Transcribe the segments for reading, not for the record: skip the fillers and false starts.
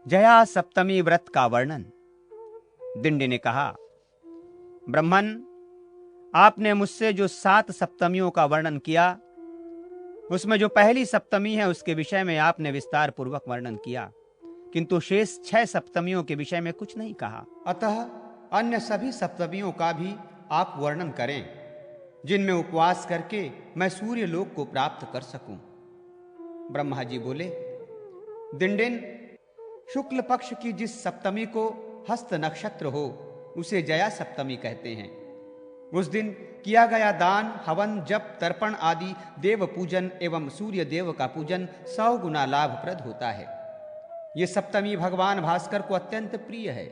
जया सप्तमी व्रत का वर्णन। दिंडी ने कहा, ब्रह्मन, आपने मुझसे जो 7 सप्तमियों का वर्णन किया, उसमें जो पहली सप्तमी है उसके विषय में आपने विस्तार पूर्वक वर्णन किया, किंतु शेष 6 सप्तमियों के विषय में कुछ नहीं कहा। अतः अन्य सभी सप्तमियों का भी आप वर्णन करें, जिनमें उपवास करके मैं सूर्य लोक को प्राप्त कर सकूं। ब्रह्मा जी बोले, दिंडिन, शुक्ल पक्ष की जिस सप्तमी को हस्त नक्षत्र हो उसे जया सप्तमी कहते हैं। उस दिन किया गया दान, हवन, जप, तर्पण आदि देव पूजन एवं सूर्य देव का पूजन 100 गुना लाभप्रद होता है। ये सप्तमी भगवान भास्कर को अत्यंत प्रिय है।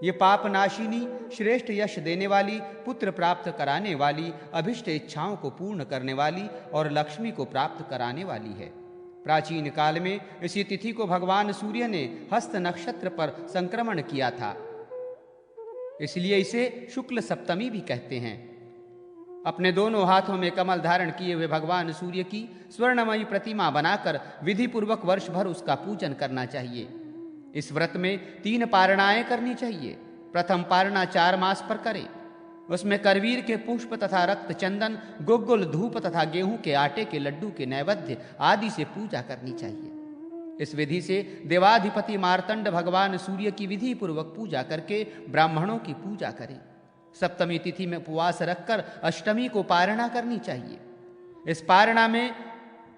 ये पाप नाशिनी, श्रेष्ठ यश देने वाली, पुत्र प्राप्त कराने वाली, अभिष्ट इच्छाओं को पूर्ण करने वाली और लक्ष्मी को प्राप्त कराने वाली है। प्राचीन काल में इसी तिथि को भगवान सूर्य ने हस्त नक्षत्र पर संक्रमण किया था, इसलिए इसे शुक्ल सप्तमी भी कहते हैं। अपने दोनों हाथों में कमल धारण किए हुए भगवान सूर्य की स्वर्णमयी प्रतिमा बनाकर विधि पूर्वक वर्ष भर उसका पूजन करना चाहिए। इस व्रत में 3 पारणाएं करनी चाहिए। प्रथम पारणा 4 मास पर करें। उसमें करवीर के पुष्प तथा रक्त चंदन, गुग्गुल, धूप तथा गेहूं के आटे के लड्डू के नैवेद्य आदि से पूजा करनी चाहिए। इस विधि से देवाधिपति मार्तंड भगवान सूर्य की विधि पूर्वक पूजा करके ब्राह्मणों की पूजा करें। सप्तमी तिथि में उपवास रखकर अष्टमी को पारणा करनी चाहिए। इस पारणा में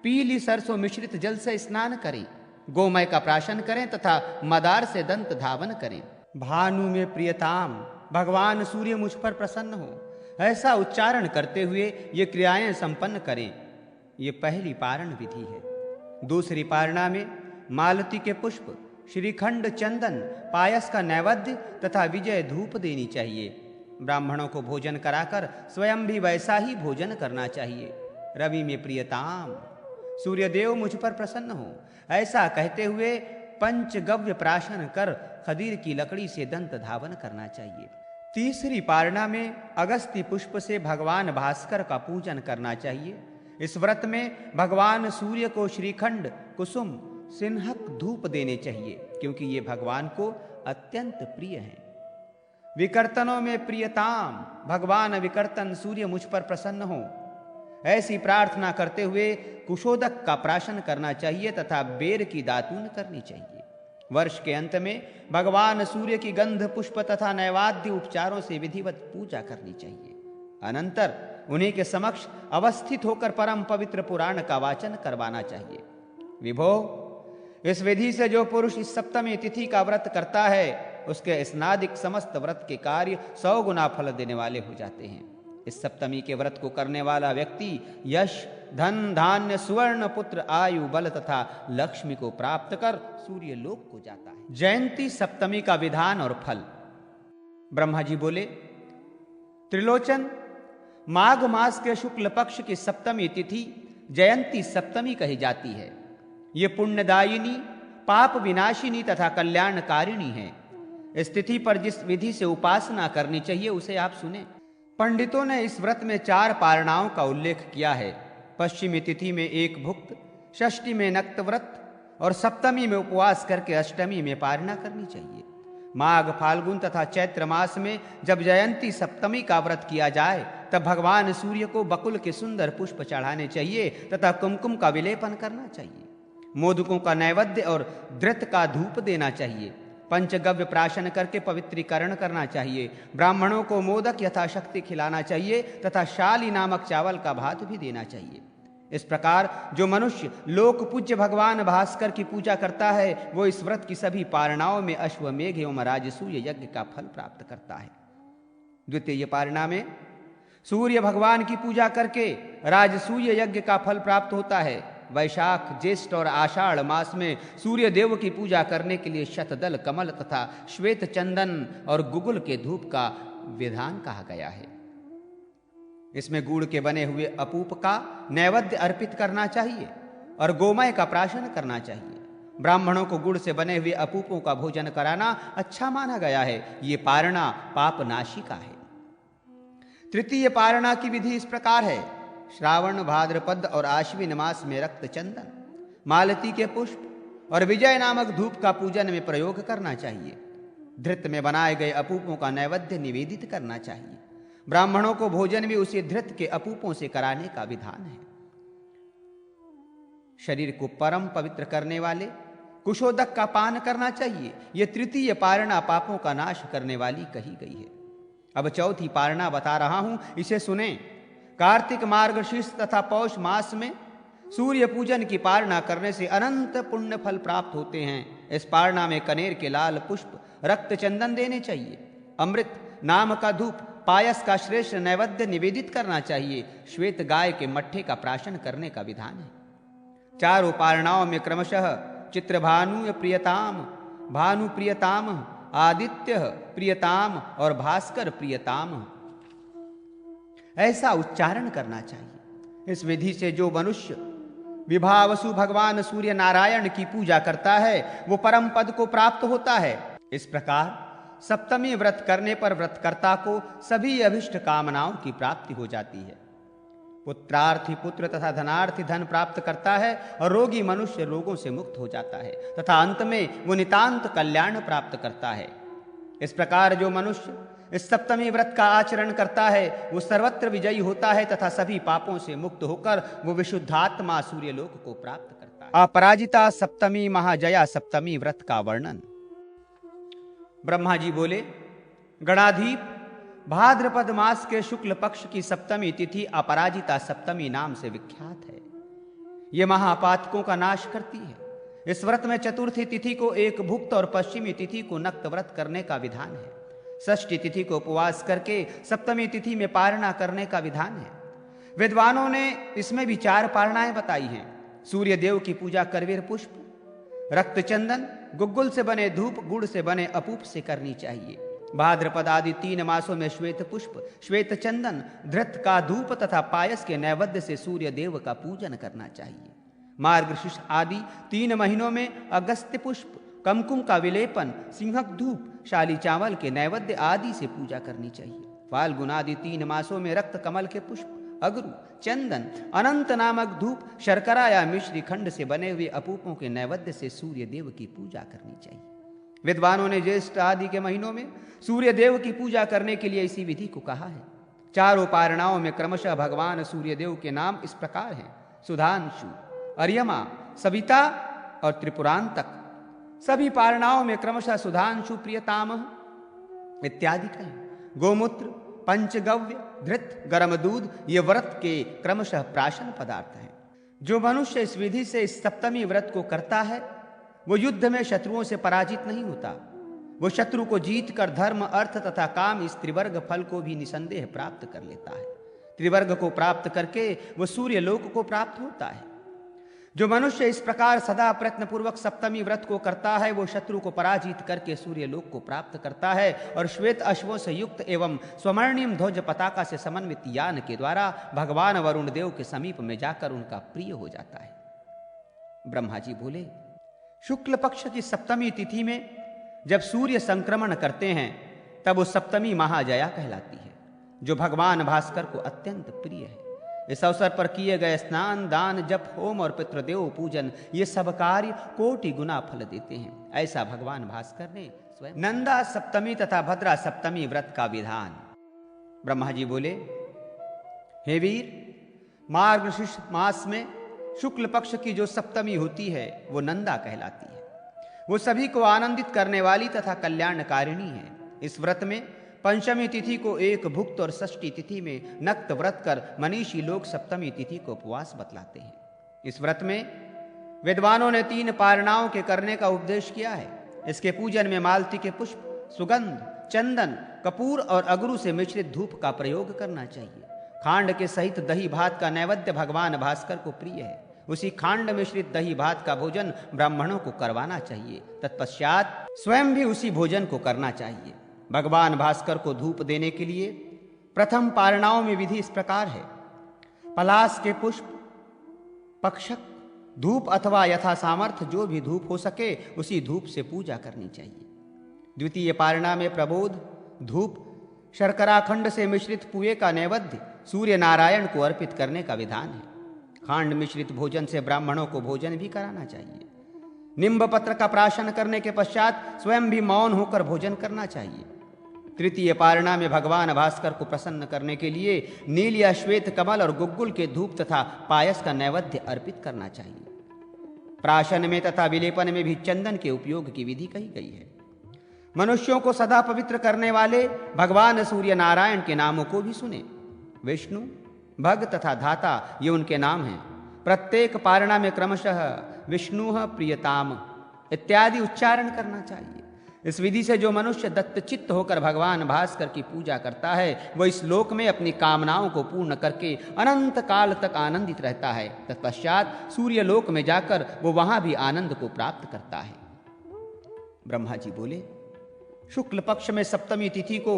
पीली सरसों मिश्रित जल से स्नान करें, गोमय का प्राशन करें तथा मदार से दंत धावन करें। भानु में प्रियताम, भगवान सूर्य मुझ पर प्रसन्न हो, ऐसा उच्चारण करते हुए ये क्रियाएं संपन्न करें। ये पहली पारण विधि है। दूसरी पारणा में मालती के पुष्प, श्रीखंड, चंदन, पायस का नैवेद्य तथा विजय धूप देनी चाहिए। ब्राह्मणों को भोजन कराकर स्वयं भी वैसा ही भोजन करना चाहिए। रवि में प्रियताम, सूर्यदेव मुझ पर प्रसन्न हो, ऐसा कहते हुए पंचगव्य प्राशन कर खदीर की लकड़ी से दंत धावन करना चाहिए। तीसरी पारणा में अगस्ती पुष्प से भगवान भास्कर का पूजन करना चाहिए। इस व्रत में भगवान सूर्य को श्रीखंड, कुसुम, सिन्हक धूप देने चाहिए, क्योंकि ये भगवान को अत्यंत प्रिय हैं। विकर्तनों में प्रियताम, भगवान विकर्तन सूर्य मुझ पर प्रसन्न हो, ऐसी प्रार्थना करते हुए कुशोदक का प्राशन करना चाहिए तथा बेर की दातून करनी चाहिए। वर्ष के अंत में भगवान सूर्य की गंध, पुष्प तथा नैवेद्य उपचारों से विधिवत पूजा करनी चाहिए। अनंतर उन्हीं के समक्ष अवस्थित होकर परम पवित्र पुराण का वाचन करवाना चाहिए। विभो, इस विधि से जो पुरुष इस सप्तमी तिथि का व्रत करता है, उसके स्नादिक समस्त व्रत के कार्य 100 गुना फल देने वाले हो जाते हैं। इस सप्तमी के व्रत को करने वाला व्यक्ति यश, धन, धान्य, सुवर्ण, पुत्र, आयु, बल तथा लक्ष्मी को प्राप्त कर सूर्य लोक को जाता है। जयंती सप्तमी का विधान और फल। ब्रह्मा जी बोले, त्रिलोचन, माघ मास के शुक्ल पक्ष की सप्तमी तिथि जयंती सप्तमी कही जाती है। ये पुण्यदायिनी, पाप विनाशिनी तथा कल्याणकारिणी है। इस तिथि पर जिस विधि से उपासना करनी चाहिए उसे आप सुने। पंडितों ने इस व्रत में 4 पारणाओं का उल्लेख किया है। पश्चिमी तिथि में 1 भुक्त, षष्ठी में नक्त व्रत और सप्तमी में उपवास करके अष्टमी में पारणा करनी चाहिए। माघ, फाल्गुन तथा चैत्र मास में जब जयंती सप्तमी का व्रत किया जाए तब भगवान सूर्य को बकुल के सुंदर पुष्प चढ़ाने चाहिए तथा कुमकुम का विलेपन करना चाहिए। मोदकों का नैवेद्य और धृत का धूप देना चाहिए। पंचगव्य प्राशन करके पवित्रीकरण करना चाहिए। ब्राह्मणों को मोदक यथाशक्ति खिलाना चाहिए तथा शाली नामक चावल का भात भी देना चाहिए। इस प्रकार जो मनुष्य लोक पूज्य भगवान भास्कर की पूजा करता है, वो इस व्रत की सभी पारणाओं में अश्वमेघ एवं राजसूय यज्ञ का फल प्राप्त करता है। द्वितीय पारणा में सूर्य भगवान की पूजा करके राजसूय यज्ञ का फल प्राप्त होता है। वैशाख, ज्येष्ठ और आषाढ़ मास में सूर्य देव की पूजा करने के लिए शतदल, कमल तथा श्वेत चंदन और गुगुल के धूप का विधान कहा गया है। इसमें गुड़ के बने हुए अपूप का नैवेद्य अर्पित करना चाहिए और गोमय का प्राशन करना चाहिए। ब्राह्मणों को गुड़ से बने हुए अपूपों का भोजन कराना अच्छा माना गया है। ये पारणा पाप नाशिका है। तृतीय पारणा की विधि इस प्रकार है। श्रावण, भाद्रपद और आश्विन मास में रक्त चंदन, मालती के पुष्प, और विजय नामक धूप का पूजन में प्रयोग करना चाहिए। धृत में बनाए गए अपूपों का नैवेद्य निवेदित करना चाहिए। ब्राह्मणों को भोजन भी उसी धृत के अपूपों से कराने का विधान है। शरीर को परम पवित्र करने वाले कुशोदक का पान करना चाहिए। यह तृतीय पारणा पापों का नाश करने वाली कही गई है। अब चौथी पारणा बता रहा हूं, इसे सुने। कार्तिक मार्गशीर्ष तथा पौष मास में सूर्य पूजन की पारणा करने से अनंत पुण्य फल प्राप्त होते हैं। इस पारणा में कनेर के लाल पुष्प, रक्त चंदन देने चाहिए। अमृत नाम का धूप, पायस का श्रेष्ठ नैवेद्य निवेदित करना चाहिए। श्वेत गाय के मट्ठे का प्राशन करने का विधान है। चारों पारणाओं में क्रमशः चित्रभानु प्रियताम, भानु प्रियताम, आदित्य प्रियताम और भास्कर प्रियताम ऐसा उच्चारण करना चाहिए। इस विधि से जो मनुष्य विभावसु भगवान सूर्य नारायण की पूजा करता है वो परम पद को प्राप्त होता है। इस प्रकार सप्तमी व्रत करने पर व्रतकर्ता को सभी अभिष्ट कामनाओं की प्राप्ति हो जाती है। पुत्रार्थी पुत्र तथा धनार्थी धन प्राप्त करता है और रोगी मनुष्य रोगों से मुक्त हो जाता है तथा अंत में वो नितांत कल्याण प्राप्त करता है। इस प्रकार जो मनुष्य इस सप्तमी व्रत का आचरण करता है वो सर्वत्र विजयी होता है तथा सभी पापों से मुक्त होकर वो विशुद्धात्मा सूर्यलोक को प्राप्त करता है। अपराजिता सप्तमी महाजया सप्तमी व्रत का वर्णन। ब्रह्मा जी बोले, गणाधीप, भाद्रपद मास के शुक्ल पक्ष की सप्तमी तिथि अपराजिता सप्तमी नाम से विख्यात है। यह महापातकों का नाश करती है। इस व्रत में चतुर्थी तिथि को एक भुक्त और पश्चिमी तिथि को नक्त व्रत करने का विधान है। षष्ठी तिथि को उपवास करके सप्तमी तिथि में पारणा करने का विधान है। विद्वानों ने इसमें भी 4 पारणाएं बताई हैं। सूर्य देव की पूजा करवीर पुष्प, रक्त चंदन, गुग्गुल से बने धूप, गुड़ से बने अपूप से करनी चाहिए। भाद्रपद आदि 3 मासों में श्वेत पुष्प, श्वेत चंदन, धृत का धूप तथा पायस के नैवेद्य से सूर्य देव का पूजन करना चाहिए। मार्गशीर्ष आदि 3 महीनों में अगस्त्य पुष्प, कुमकुम का विलेपन, सिंहक धूप, शाली चावल के नैवेद्य आदि से पूजा करनी चाहिए। फाल्गुन आदि 3 मासों में रक्त कमल के पुष्प, अगरू, चंदन, अनंत नामक धूप, शर्करा या मिश्री खंड से बने हुए अपूपों के नैवेद्य से सूर्य देव की पूजा करनी चाहिए। विद्वानों ने ज्येष्ठ आदि के महीनों में सूर्य देव की पूजा करने के लिए इसी विधि को कहा है। चारों पारणाओं में क्रमशः भगवान सूर्य देव के नाम इस प्रकार हैं: सुधांशु, अर्यमा, सविता और त्रिपुरांतक। सभी पारणाओं में क्रमशः सुधांशु, प्रियतामह इत्यादि कहें। गोमूत्र, पंचगव्य, धृत, गरम दूध ये व्रत के क्रमशः प्राशन पदार्थ हैं। जो मनुष्य इस विधि से इस सप्तमी व्रत को करता है वो युद्ध में शत्रुओं से पराजित नहीं होता। वो शत्रु को जीतकर धर्म, अर्थ तथा काम इस त्रिवर्ग फल को भी निसंदेह प्राप्त कर लेता है। त्रिवर्ग को प्राप्त करके वो सूर्य लोक को प्राप्त होता है। जो मनुष्य इस प्रकार सदा प्रयत्न पूर्वक सप्तमी व्रत को करता है वो शत्रु को पराजित करके सूर्य लोक को प्राप्त करता है और श्वेत अश्वों से युक्त एवं स्वर्णिम ध्वज पताका से समन्वित यान के द्वारा भगवान वरुण देव के समीप में जाकर उनका प्रिय हो जाता है। ब्रह्मा जी बोले, शुक्ल पक्ष की सप्तमी तिथि में जब सूर्य संक्रमण करते हैं तब वो सप्तमी महाजया कहलाती है, जो भगवान भास्कर को अत्यंत प्रिय है। इस अवसर पर किए गए स्नान, दान, जप, होम और पितृदेव पूजन ये सब कार्य कोटि गुना फल देते हैं, ऐसा भगवान भास्कर ने स्वयं। नंदा सप्तमी तथा भद्रा सप्तमी व्रत का विधान। ब्रह्मा जी बोले, हे वीर, मार्गशीर्ष मास में शुक्ल पक्ष की जो सप्तमी होती है वो नंदा कहलाती है। वो सभी को आनंदित करने वाली तथा कल्याणकारिणी है। इस व्रत में पंचमी तिथि को एक भुक्त और षष्ठी तिथि में नक्त व्रत कर मनीषी लोग सप्तमी तिथि को उपवास बतलाते हैं। इस व्रत में विद्वानों ने 3 पारणाओं के करने का उपदेश किया है। इसके पूजन में मालती के पुष्प, सुगंध, चंदन, कपूर और अगरू से मिश्रित धूप का प्रयोग करना चाहिए। खांड के सहित दही भात का नैवेद्य भगवान भास्कर को प्रिय है। उसी खांड मिश्रित दही भात का भोजन ब्राह्मणों को करवाना चाहिए। तत्पश्चात स्वयं भी उसी भोजन को करना चाहिए। भगवान भास्कर को धूप देने के लिए प्रथम पारणाओं में विधि इस प्रकार है: पलाश के पुष्प, पक्षक, धूप अथवा यथा सामर्थ्य जो भी धूप हो सके उसी धूप से पूजा करनी चाहिए। द्वितीय पारणा में प्रबोध, धूप, शर्कराखंड से मिश्रित पुए का नैवेद्य सूर्य नारायण को अर्पित करने का विधान है। खांड मिश्रित भोजन से ब्राह्मणों को भोजन भी कराना चाहिए। निम्ब पत्र का प्राशन करने के पश्चात स्वयं भी मौन होकर भोजन करना चाहिए। तृतीय पारणा में भगवान भास्कर को प्रसन्न करने के लिए नील या श्वेत कमल और गुग्गुल के धूप तथा पायस का नैवेद्य अर्पित करना चाहिए। प्राशन में तथा विलेपन में भी चंदन के उपयोग की विधि कही गई है। मनुष्यों को सदा पवित्र करने वाले भगवान सूर्य नारायण के नामों को भी सुने। विष्णु, भग तथा धाता ये उनके नाम हैं। प्रत्येक पारणा में क्रमशः विष्णु प्रियताम इत्यादि उच्चारण करना चाहिए। इस विधि से जो मनुष्य दत्तचित्त होकर भगवान भास्कर की पूजा करता है वह इस लोक में अपनी कामनाओं को पूर्ण करके अनंत काल तक आनंदित रहता है। तत्पश्चात सूर्य लोक में जाकर वो वहां भी आनंद को प्राप्त करता है। ब्रह्मा जी बोले, शुक्ल पक्ष में सप्तमी तिथि को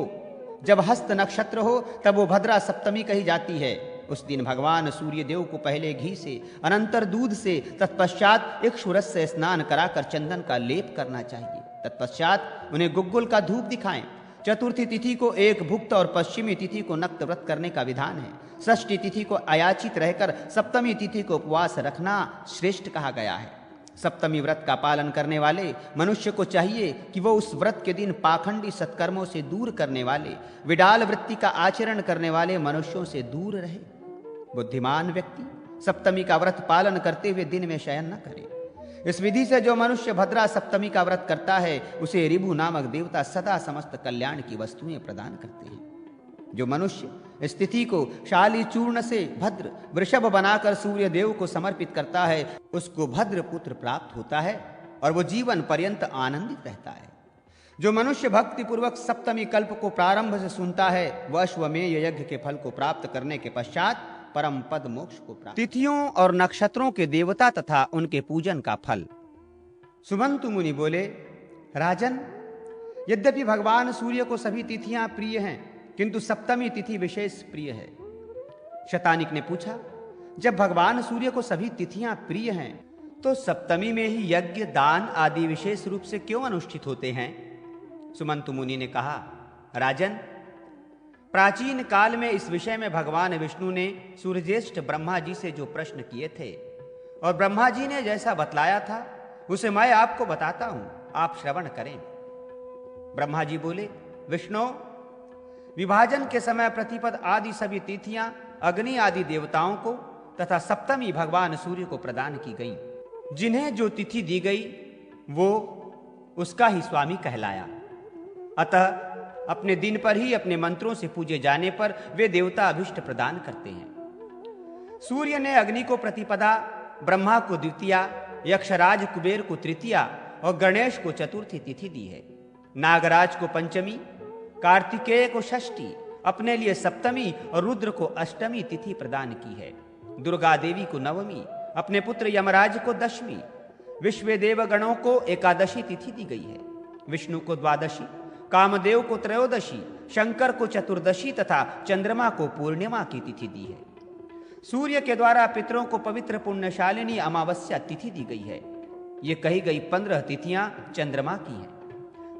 जब हस्त नक्षत्र हो तब वो भद्रा सप्तमी कही जाती है। उस दिन भगवान सूर्य देव को पहले घी से, अनंतर दूध से, तत्पश्चात इक्षुरस से स्नान कराकर चंदन का लेप करना चाहिए। तत्पश्चात उन्हें गुग्गुल का धूप दिखाएं। चतुर्थी तिथि को एक भुक्त और पश्चिमी तिथि को नक्त व्रत करने का विधान है। षष्ठी तिथि को अयाचित रहकर सप्तमी तिथि को उपवास रखना श्रेष्ठ कहा गया है। सप्तमी व्रत का पालन करने वाले मनुष्य को चाहिए कि वो उस व्रत के दिन पाखंडी सत्कर्मों से दूर करने वाले, विडाल वृत्ति का आचरण करने वाले मनुष्यों से दूर रहे। बुद्धिमान व्यक्ति सप्तमी का व्रत पालन करते हुए दिन में शयन न करे। इस विधि से जो मनुष्य भद्रा सप्तमी का व्रत करता है उसे ऋभु नामक देवता सदा समस्त कल्याण की वस्तुएं प्रदान करते हैं। जो मनुष्य स्थिति को शाली चूर्ण से भद्र वृषभ बनाकर सूर्य देव को समर्पित करता है उसको भद्र पुत्र प्राप्त होता है और वो जीवन पर्यंत आनंदित रहता है। जो मनुष्य भक्ति पूर्वक सप्तमी कल्प को प्रारंभ से सुनता है वह अश्वमेध यज्ञ के फल को प्राप्त करने के पश्चात परम पद मोक्ष को प्राप्त। तिथियों और नक्षत्रों के देवता तथा उनके पूजन का फल। सुमंतु मुनि बोले, राजन, यद्यपि भगवान सूर्य को सभी तिथियां प्रिय हैं किंतु सप्तमी तिथि विशेष प्रिय है। शतानिक ने पूछा, जब भगवान सूर्य को सभी तिथियां प्रिय हैं तो सप्तमी में ही यज्ञ, दान आदि विशेष रूप से क्यों अनुष्ठित होते हैं? सुमंतु मुनि ने कहा, राजन, प्राचीन काल में इस विषय में भगवान विष्णु ने सूर्यज्येष्ठ ब्रह्मा जी से जो प्रश्न किए थे और ब्रह्मा जी ने जैसा बतलाया था उसे मैं आपको बताता हूं, आप श्रवण करें। ब्रह्मा जी बोले, विष्णु, विभाजन के समय प्रतिपद आदि सभी तिथियां अग्नि आदि देवताओं को तथा सप्तमी भगवान सूर्य को प्रदान की गई। जिन्हें जो तिथि दी गई वो उसका ही स्वामी कहलाया। अतः अपने दिन पर ही अपने मंत्रों से पूजे जाने पर वे देवता अभिष्ट प्रदान करते हैं। सूर्य ने अग्नि को प्रतिपदा, ब्रह्मा को द्वितीया, यक्षराज कुबेर को तृतीया और गणेश को चतुर्थी तिथि दी है। नागराज को पंचमी, कार्तिकेय को षष्ठी, अपने लिए सप्तमी और रुद्र को अष्टमी तिथि प्रदान की है। दुर्गा देवी को नवमी, अपने पुत्र यमराज को दशमी, विश्वदेव गणों को एकादशी तिथि दी गई है। विष्णु को द्वादशी, कामदेव को त्रयोदशी, शंकर को चतुर्दशी तथा चंद्रमा को पूर्णिमा की तिथि दी है। सूर्य के द्वारा पितरों को पवित्र पुण्यशालिनी अमावस्या तिथि दी गई है। ये कही गई 15 तिथियां चंद्रमा की हैं।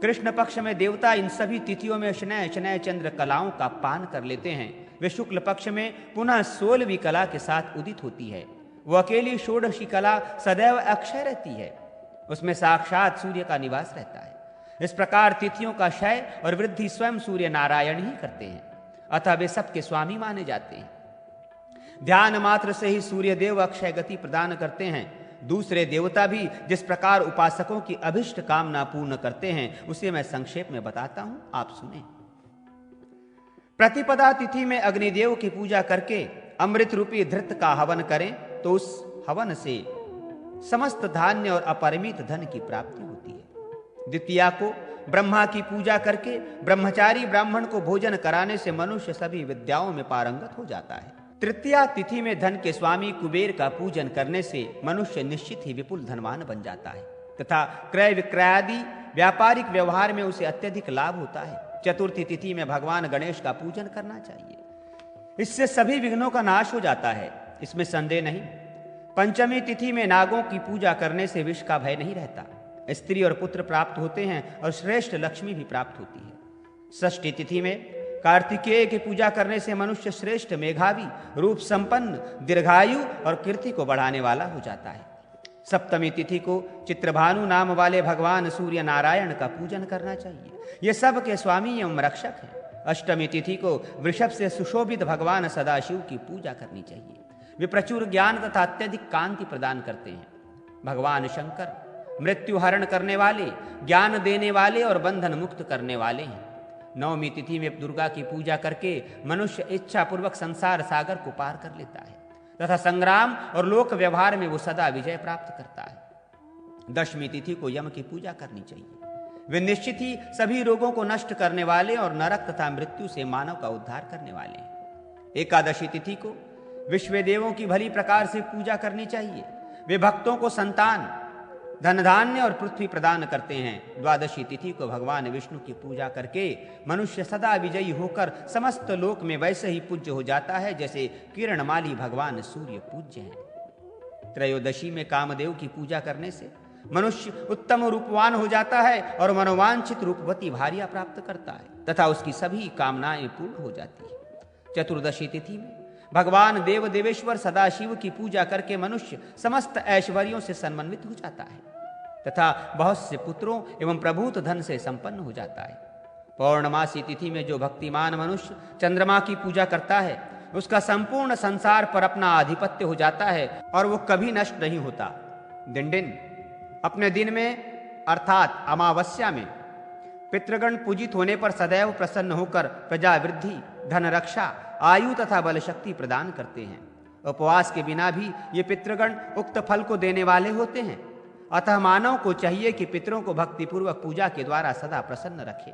कृष्ण पक्ष में देवता इन सभी तिथियों में शनय शनय चंद्र कलाओं का पान कर लेते हैं। वे शुक्ल पक्ष में पुनः 16वीं कला के साथ उदित होती है। वो अकेली षोडशी कला सदैव अक्षय रहती है, उसमें साक्षात सूर्य का निवास रहता है। इस प्रकार तिथियों का क्षय और वृद्धि स्वयं सूर्य नारायण ही करते हैं, अतः वे सबके स्वामी माने जाते हैं। ध्यान मात्र से ही सूर्य देव अक्षय गति प्रदान करते हैं। दूसरे देवता भी जिस प्रकार उपासकों की अभिष्ट कामना पूर्ण करते हैं उसे मैं संक्षेप में बताता हूं, आप सुने। प्रतिपदा तिथि में अग्निदेव की पूजा करके अमृत रूपी धृत का हवन करें तो उस हवन से समस्त धान्य और अपरिमित धन की प्राप्ति होती है। द्वितीया को ब्रह्मा की पूजा करके ब्रह्मचारी ब्राह्मण को भोजन कराने से मनुष्य सभी विद्याओं में पारंगत हो जाता है। तृतीया तिथि में धन के स्वामी कुबेर का पूजन करने से मनुष्य निश्चित ही विपुल धनवान बन जाता है तथा क्रय विक्रयादि व्यापारिक व्यवहार में उसे अत्यधिक लाभ होता है। चतुर्थी तिथि में भगवान गणेश का पूजन करना चाहिए, इससे सभी विघ्नों का नाश हो जाता है, इसमें संदेह नहीं। पंचमी तिथि में नागों की पूजा करने से विष का भय नहीं रहता, स्त्री और पुत्र प्राप्त होते हैं और श्रेष्ठ लक्ष्मी भी प्राप्त होती है। षष्ठी तिथि में कार्तिकेय की पूजा करने से मनुष्य श्रेष्ठ मेधावी, रूप संपन्न, दीर्घायु और कीर्ति को बढ़ाने वाला हो जाता है। सप्तमी तिथि को चित्रभानु नाम वाले भगवान सूर्य नारायण का पूजन करना चाहिए, ये सब के स्वामी एवं रक्षक हैं। अष्टमी तिथि को वृषभ से सुशोभित भगवान सदाशिव की पूजा करनी चाहिए, वे प्रचुर ज्ञान तथा अत्यधिक कांति प्रदान करते हैं। भगवान शंकर मृत्यु हरण करने वाले, ज्ञान देने वाले और बंधन मुक्त करने वाले हैं। नवमी तिथि में दुर्गा की पूजा करके मनुष्य इच्छा पूर्वक संसार सागर को पार कर लेता है तथा संग्राम और लोक व्यवहार में वो सदा विजय प्राप्त करता है। दशमी तिथि को यम की पूजा करनी चाहिए, वे निश्चित ही सभी रोगों को नष्ट करने वाले और नरक तथा मृत्यु से मानव का उद्धार करने वाले हैं। एकादशी तिथि को विश्व देवों की भली प्रकार से पूजा करनी चाहिए, वे भक्तों को संतान, धन धान्य और पृथ्वी प्रदान करते हैं। द्वादशी तिथि को भगवान विष्णु की पूजा करके मनुष्य सदा विजयी होकर समस्त लोक में वैसे ही पूज्य हो जाता है जैसे किरणमाली भगवान सूर्य पूज्य हैं। त्रयोदशी में कामदेव की पूजा करने से मनुष्य उत्तम रूपवान हो जाता है और मनोवांछित रूपवती भार्या प्राप्त करता है तथा उसकी सभी कामनाएं पूर्ण हो जाती है। चतुर्दशी तिथि में भगवान देव देवेश्वर सदाशिव की पूजा करके मनुष्य समस्त ऐश्वर्यों से सम्मानित हो जाता है तथा बहुत से पुत्रों एवं प्रभूत धन से संपन्न हो जाता है। पौर्णमासी तिथि में जो भक्तिमान मनुष्य चंद्रमा की पूजा करता है उसका संपूर्ण संसार पर अपना आधिपत्य हो जाता है और वो कभी नष्ट नहीं होता। दिन अपने दिन में अर्थात अमावस्या में पितृगण पूजित होने पर सदैव प्रसन्न होकर प्रजा वृद्धि, धन रक्षा, आयु तथा बल शक्ति प्रदान करते हैं। उपवास के बिना भी ये पितृगण उक्त फल को देने वाले होते हैं। अतः मानव को चाहिए कि पितरों को भक्तिपूर्वक पूजा के द्वारा सदा प्रसन्न रखे।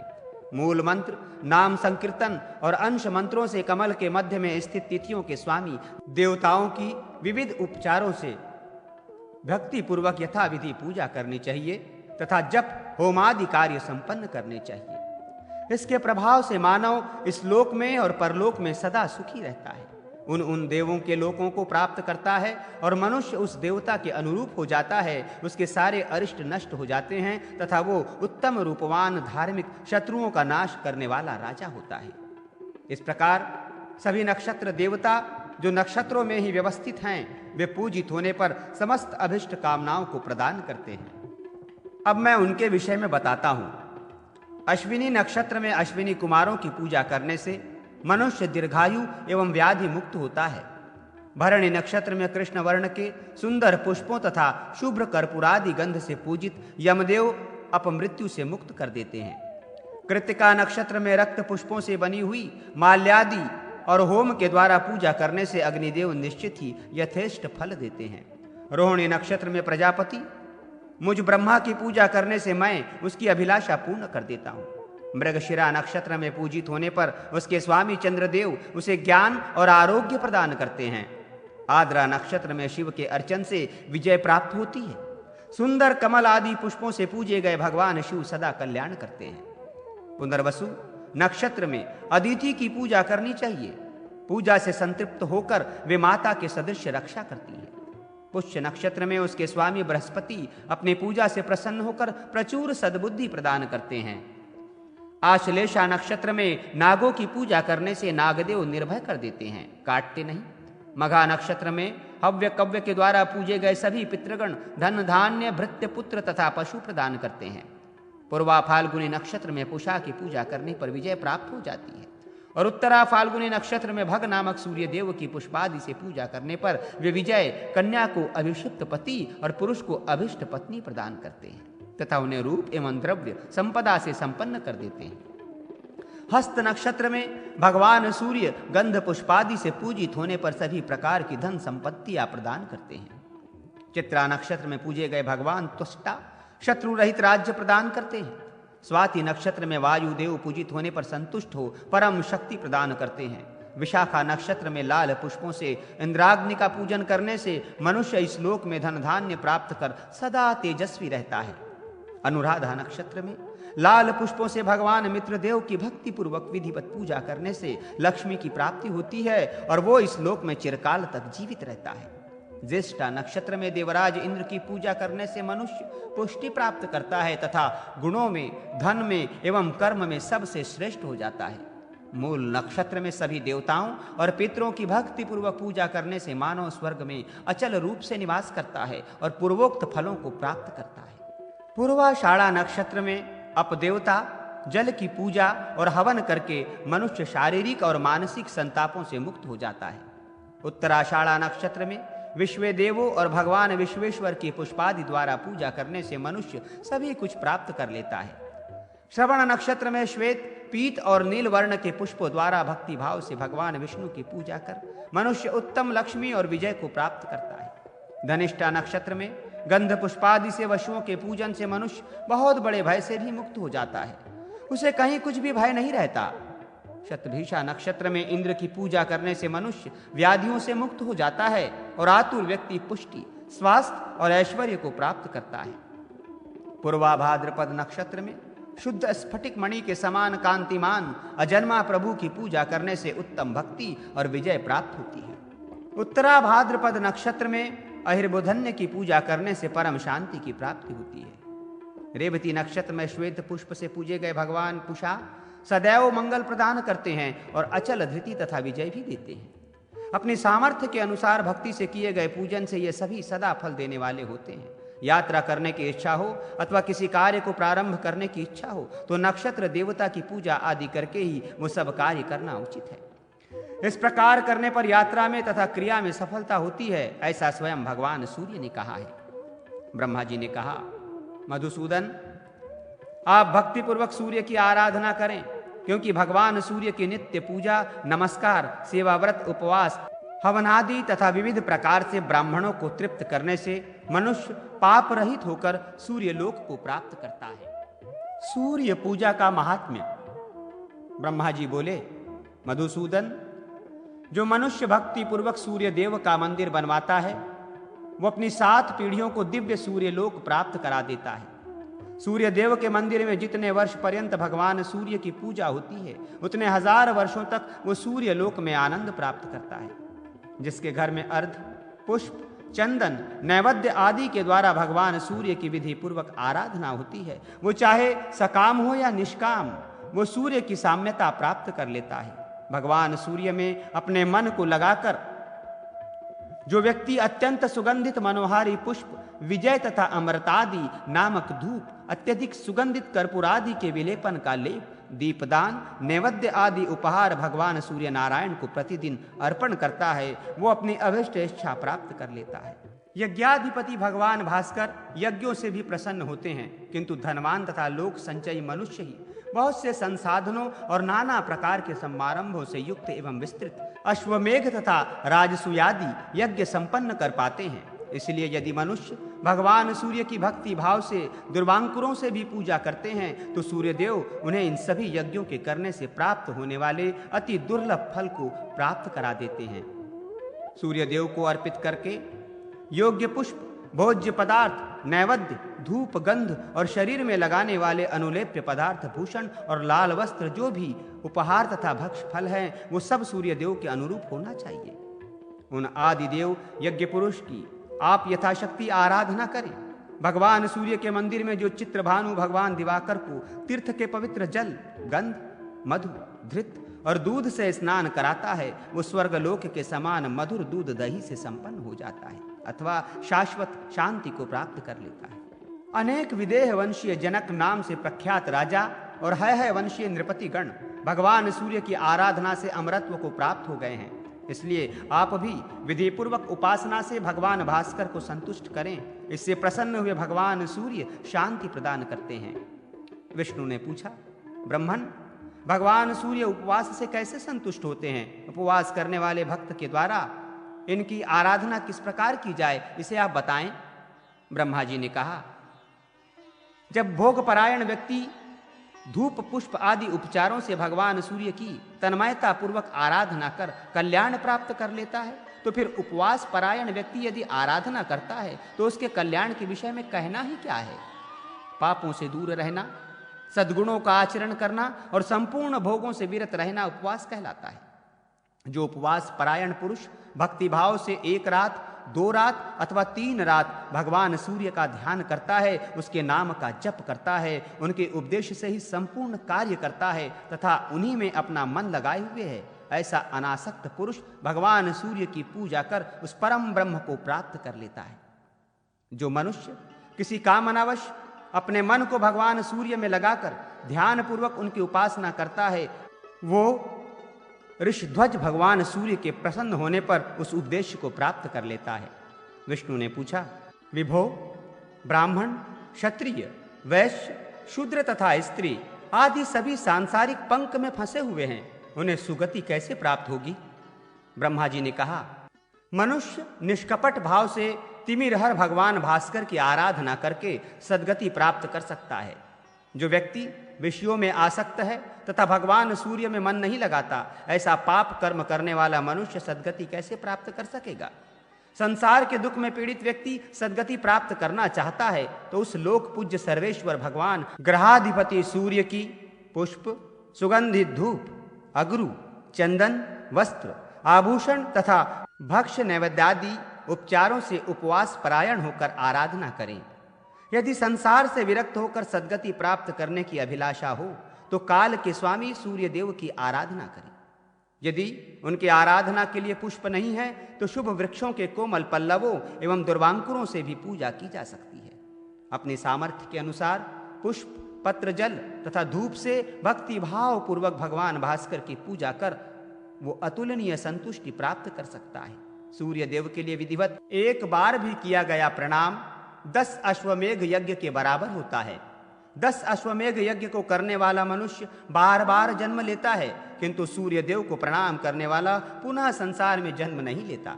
मूल मंत्र, नाम संकीर्तन और अंश मंत्रों से कमल के मध्य में स्थित तिथियों के स्वामी देवताओं की विविध उपचारों से भक्तिपूर्वक यथाविधि पूजा करनी चाहिए तथा जप होमादि कार्य संपन्न करने चाहिए। इसके प्रभाव से मानव इस लोक में और परलोक में सदा सुखी रहता है, उन देवों के लोकों को प्राप्त करता है और मनुष्य उस देवता के अनुरूप हो जाता है। उसके सारे अरिष्ट नष्ट हो जाते हैं तथा वो उत्तम रूपवान धार्मिक शत्रुओं का नाश करने वाला राजा होता है। इस प्रकार सभी नक्षत्र देवता जो नक्षत्रों में ही व्यवस्थित हैं वे पूजित होने पर समस्त अभिष्ट कामनाओं को प्रदान करते हैं। अब मैं उनके विषय में बताता हूँ। अश्विनी नक्षत्र में अश्विनी कुमारों की पूजा करने से मनुष्य दीर्घायु एवं व्याधि मुक्त होता है। भरणी नक्षत्र में कृष्ण वर्ण के सुंदर पुष्पों तथा शुभ्र कर्पूरादि गंध से पूजित यमदेव अपमृत्यु से मुक्त कर देते हैं। कृत्तिका नक्षत्र में रक्त पुष्पों से बनी हुई माल्यादि और होम के द्वारा पूजा करने से अग्निदेव निश्चित ही यथेष्ट फल देते हैं। रोहिणी नक्षत्र में प्रजापति मुझ ब्रह्मा की पूजा करने से मैं उसकी अभिलाषा पूर्ण कर देता हूँ। मृगशिरा नक्षत्र में पूजित होने पर उसके स्वामी चंद्रदेव उसे ज्ञान और आरोग्य प्रदान करते हैं। आद्रा नक्षत्र में शिव के अर्चन से विजय प्राप्त होती है। सुंदर कमल आदि पुष्पों से पूजे गए भगवान शिव सदा कल्याण करते हैं। पुनर्वसु नक्षत्र में अदिति की पूजा करनी चाहिए। पूजा से संतृप्त होकर वे माता के सदृश रक्षा करती है। पुष्य नक्षत्र में उसके स्वामी बृहस्पति अपने पूजा से प्रसन्न होकर प्रचुर सद्बुद्धि प्रदान करते हैं। आश्लेषा नक्षत्र में नागों की पूजा करने से नागदेव निर्भय कर देते हैं, काटते नहीं। मघा नक्षत्र में हव्य कव्य के द्वारा पूजे गए सभी पितृगण धन धान्य भृत्य पुत्र तथा पशु प्रदान करते हैं। पूर्वा फाल्गुनी नक्षत्र में पुषा की पूजा करने पर विजय प्राप्त हो जाती है और उत्तरा फाल्गुनी नक्षत्र में भग नामक सूर्य देव की पुष्पादि से पूजा करने पर वे विजय कन्या को अभिषिक्त पति और पुरुष को अभिष्ट पत्नी प्रदान करते हैं तथा उन्हें रूप एवं द्रव्य संपदा से संपन्न कर देते हैं। हस्त नक्षत्र में भगवान सूर्य गंध पुष्पादि से पूजित होने पर सभी प्रकार की धन संपत्तियां प्रदान करते हैं। चित्रा नक्षत्र में पूजे गए भगवान त्वष्टा शत्रु रहित राज्य प्रदान करते हैं। स्वाति नक्षत्र में वायुदेव पूजित होने पर संतुष्ट हो परम शक्ति प्रदान करते हैं। विशाखा नक्षत्र में लाल पुष्पों से इंद्राग्नि का पूजन करने से मनुष्य इस लोक में धन धान्य प्राप्त कर सदा तेजस्वी रहता है। अनुराधा नक्षत्र में लाल पुष्पों से भगवान मित्रदेव की भक्ति पूर्वक विधिवत पूजा करने से लक्ष्मी की प्राप्ति होती है और वो इस लोक में चिरकाल तक जीवित रहता है। ज्येष्ठा नक्षत्र में देवराज इंद्र की पूजा करने से मनुष्य पुष्टि प्राप्त करता है तथा गुणों में, धन में एवं कर्म में सबसे श्रेष्ठ हो जाता है। मूल नक्षत्र में सभी देवताओं और पितरों की भक्ति पूर्वक पूजा करने से मानव स्वर्ग में अचल रूप से निवास करता है और पूर्वोक्त फलों को प्राप्त करता है। पूर्वाषाढ़ा नक्षत्र में अपदेवता जल की पूजा और हवन करके मनुष्य शारीरिक और मानसिक संतापों से मुक्त हो जाता है। उत्तराषाढ़ा नक्षत्र में विश्वदेवों और भगवान विश्वेश्वर की पुष्पादि द्वारा पूजा करने से मनुष्य सभी कुछ प्राप्त कर लेता है। श्रवण नक्षत्र में श्वेत, पीत और नील वर्ण के पुष्पों द्वारा भक्ति भाव से भगवान विष्णु की पूजा कर मनुष्य उत्तम लक्ष्मी और विजय को प्राप्त करता है। धनिष्ठा नक्षत्र में गंध पुष्पादि से वशुओं के पूजन से मनुष्य बहुत बड़े भय से भी मुक्त हो जाता है, उसे कहीं कुछ भी भय नहीं रहता। शतभिषा नक्षत्र में इंद्र की पूजा करने से मनुष्य व्याधियों से मुक्त हो जाता है और आतुर व्यक्ति पुष्टि, स्वास्थ्य और ऐश्वर्य को प्राप्त करता है। पूर्वाभाद्रपद नक्षत्र में शुद्ध स्फटिक मणि के समान कांतिमान अजन्मा प्रभु की पूजा करने से उत्तम भक्ति और विजय प्राप्त होती है। उत्तराभाद्रपद नक्षत्र में अहिर्बुधन्य की पूजा करने से परम शांति की प्राप्ति होती है। रेवती नक्षत्र में श्वेत पुष्प से पूजे गए भगवान कुशा सदैव मंगल प्रदान करते हैं और अचल धृति तथा विजय भी देते हैं। अपनी सामर्थ्य के अनुसार भक्ति से किए गए पूजन से ये सभी सदा फल देने वाले होते हैं। यात्रा करने की इच्छा हो अथवा किसी कार्य को प्रारंभ करने की इच्छा हो तो नक्षत्र देवता की पूजा आदि करके ही वो सब कार्य करना उचित है। इस प्रकार करने पर यात्रा में तथा क्रिया में सफलता होती है, ऐसा स्वयं भगवान सूर्य ने कहा है। ब्रह्मा जी ने कहा, मधुसूदन, आप भक्ति पूर्वक सूर्य की आराधना करें, क्योंकि भगवान सूर्य की नित्य पूजा, नमस्कार, सेवा व्रत, उपवास, हवन आदि तथा विविध प्रकार से ब्राह्मणों को तृप्त करने से मनुष्य पाप रहित होकर सूर्य लोक को प्राप्त करता है। सूर्य पूजा का महात्म्य। ब्रह्मा जी बोले, मधुसूदन, जो मनुष्य भक्ति पूर्वक सूर्य देव का मंदिर बनवाता है वो अपनी 7 पीढ़ियों को दिव्य सूर्य लोक प्राप्त करा देता है। सूर्य देव के मंदिर में जितने वर्ष पर्यंत भगवान सूर्य की पूजा होती है उतने 1000 वर्षों तक वो सूर्य लोक में आनंद प्राप्त करता है। जिसके घर में अर्घ, पुष्प, चंदन, नैवेद्य आदि के द्वारा भगवान सूर्य की विधि पूर्वक आराधना होती है, वो चाहे सकाम हो या निष्काम, वो सूर्य की साम्यता प्राप्त कर लेता है। भगवान सूर्य में अपने मन को लगाकर जो व्यक्ति अत्यंत सुगंधित मनोहारी पुष्प, विजय तथा अमृतादि नामक धूप, अत्यधिक सुगंधित कर्पूरादि के विलेपन का लेप, दीपदान, नैवेद्य आदि उपहार भगवान सूर्य नारायण को प्रतिदिन अर्पण करता है, वो अपनी अभिष्ट इच्छा प्राप्त कर लेता है। यज्ञाधिपति भगवान भास्कर यज्ञों से भी प्रसन्न होते हैं, किंतु धनवान तथा लोक संचयी मनुष्य ही बहुत से संसाधनों और नाना प्रकार के समारंभों से युक्त एवं विस्तृत अश्वमेघ तथा राजसूयादि यज्ञ संपन्न कर पाते हैं। इसलिए यदि मनुष्य भगवान सूर्य की भक्ति भाव से दुर्वांकुरों से भी पूजा करते हैं तो सूर्यदेव उन्हें इन सभी यज्ञों के करने से प्राप्त होने वाले अति दुर्लभ फल को प्राप्त करा देते हैं। सूर्यदेव को अर्पित करके योग्य पुष्प, भोज्य पदार्थ, नैवेद्य, धूप, गंध और शरीर में लगाने वाले अनुलेप्य पदार्थ, भूषण और लाल वस्त्र, जो भी उपहार तथा भक्ष फल हैं, वो सब सूर्यदेव के अनुरूप होना चाहिए। उन आदिदेव यज्ञ पुरुष की आप यथाशक्ति आराधना करें। भगवान सूर्य के मंदिर में जो चित्रभानु भगवान दिवाकर को तीर्थ के पवित्र जल, गंध, मधु, धृत और दूध से स्नान कराता है, वो स्वर्गलोक के समान मधुर दूध दही से संपन्न हो जाता है अथवा शाश्वत शांति को प्राप्त कर लेता है। अनेक विदेह वंशीय जनक नाम से प्रख्यात राजा और है वंशीय नृपति गण भगवान सूर्य की आराधना से अमरत्व को प्राप्त हो गए हैं। इसलिए आप भी विधि पूर्वक उपासना से भगवान भास्कर को संतुष्ट करें। इससे प्रसन्न हुए भगवान सूर्य शांति प्रदान करते हैं। विष्णु ने पूछा, ब्रह्मन, भगवान सूर्य उपवास से कैसे संतुष्ट होते हैं? उपवास करने वाले भक्त के द्वारा इनकी आराधना किस प्रकार की जाए, इसे आप बताएं। ब्रह्मा जी ने कहा, जब भोग परायण व्यक्ति धूप, पुष्प आदि उपचारों से भगवान सूर्य की तन्मयता पूर्वक आराधना कर कल्याण प्राप्त कर लेता है, तो फिर उपवास परायण व्यक्ति यदि आराधना करता है तो उसके कल्याण के विषय में कहना ही क्या है। पापों से दूर रहना, सद्गुणों का आचरण करना और संपूर्ण भोगों से विरत रहना उपवास कहलाता है। जो उपवास परायण पुरुष भक्तिभाव से एक रात 2 रात अथवा 3 रात भगवान सूर्य का ध्यान करता है, उसके नाम का जप करता है, उनके उपदेश से ही संपूर्ण कार्य करता है तथा उन्हीं में अपना मन लगाए हुए है, ऐसा अनासक्त पुरुष भगवान सूर्य की पूजा कर उस परम ब्रह्म को प्राप्त कर लेता है। जो मनुष्य किसी कामनावश अपने मन को भगवान सूर्य में लगाकर ध्यान पूर्वक उनकी उपासना करता है, वो ऋषध्वज भगवान सूर्य के प्रसन्न होने पर उस उद्देश्य को प्राप्त कर लेता है। विष्णु ने पूछा, विभो, ब्राह्मण, क्षत्रिय, वैश्य, शूद्र तथा स्त्री आदि सभी सांसारिक पंख में फंसे हुए हैं, उन्हें सुगति कैसे प्राप्त होगी? ब्रह्मा जी ने कहा, मनुष्य निष्कपट भाव से तिमिरहर भगवान भास्कर की आराधना करके सद्गति प्राप्त कर सकता है। जो व्यक्ति विषयों में आसक्त है तथा भगवान सूर्य में मन नहीं लगाता, ऐसा पाप कर्म करने वाला मनुष्य सद्गति कैसे प्राप्त कर सकेगा? संसार के दुख में पीड़ित व्यक्ति सद्गति प्राप्त करना चाहता है तो उस लोक पूज्य सर्वेश्वर भगवान ग्रहाधिपति सूर्य की पुष्प, सुगंधित धूप, अगरू, चंदन, वस्त्र, आभूषण तथा भक्ष्य नैवेद्यादि उपचारों से उपवास परायण होकर आराधना करें। यदि संसार से विरक्त होकर सद्गति प्राप्त करने की अभिलाषा हो तो काल के स्वामी सूर्य देव की आराधना करें। यदि उनकी आराधना के लिए पुष्प नहीं है तो शुभ वृक्षों के कोमल पल्लवों एवं दुर्वांकुरों से भी पूजा की जा सकती है। अपने सामर्थ्य के अनुसार पुष्प, पत्र, जल तथा धूप से भक्ति भाव पूर्वक भगवान भास्कर की पूजा कर वो अतुलनीय संतुष्टि प्राप्त कर सकता है। सूर्य देव के लिए विधिवत एक बार भी किया गया प्रणाम 10 अश्वमेघ यज्ञ के बराबर होता है। 10 अश्वमेघ यज्ञ को करने वाला मनुष्य बार बार जन्म लेता है, किंतु सूर्य देव को प्रणाम करने वाला पुनः संसार में जन्म नहीं लेता।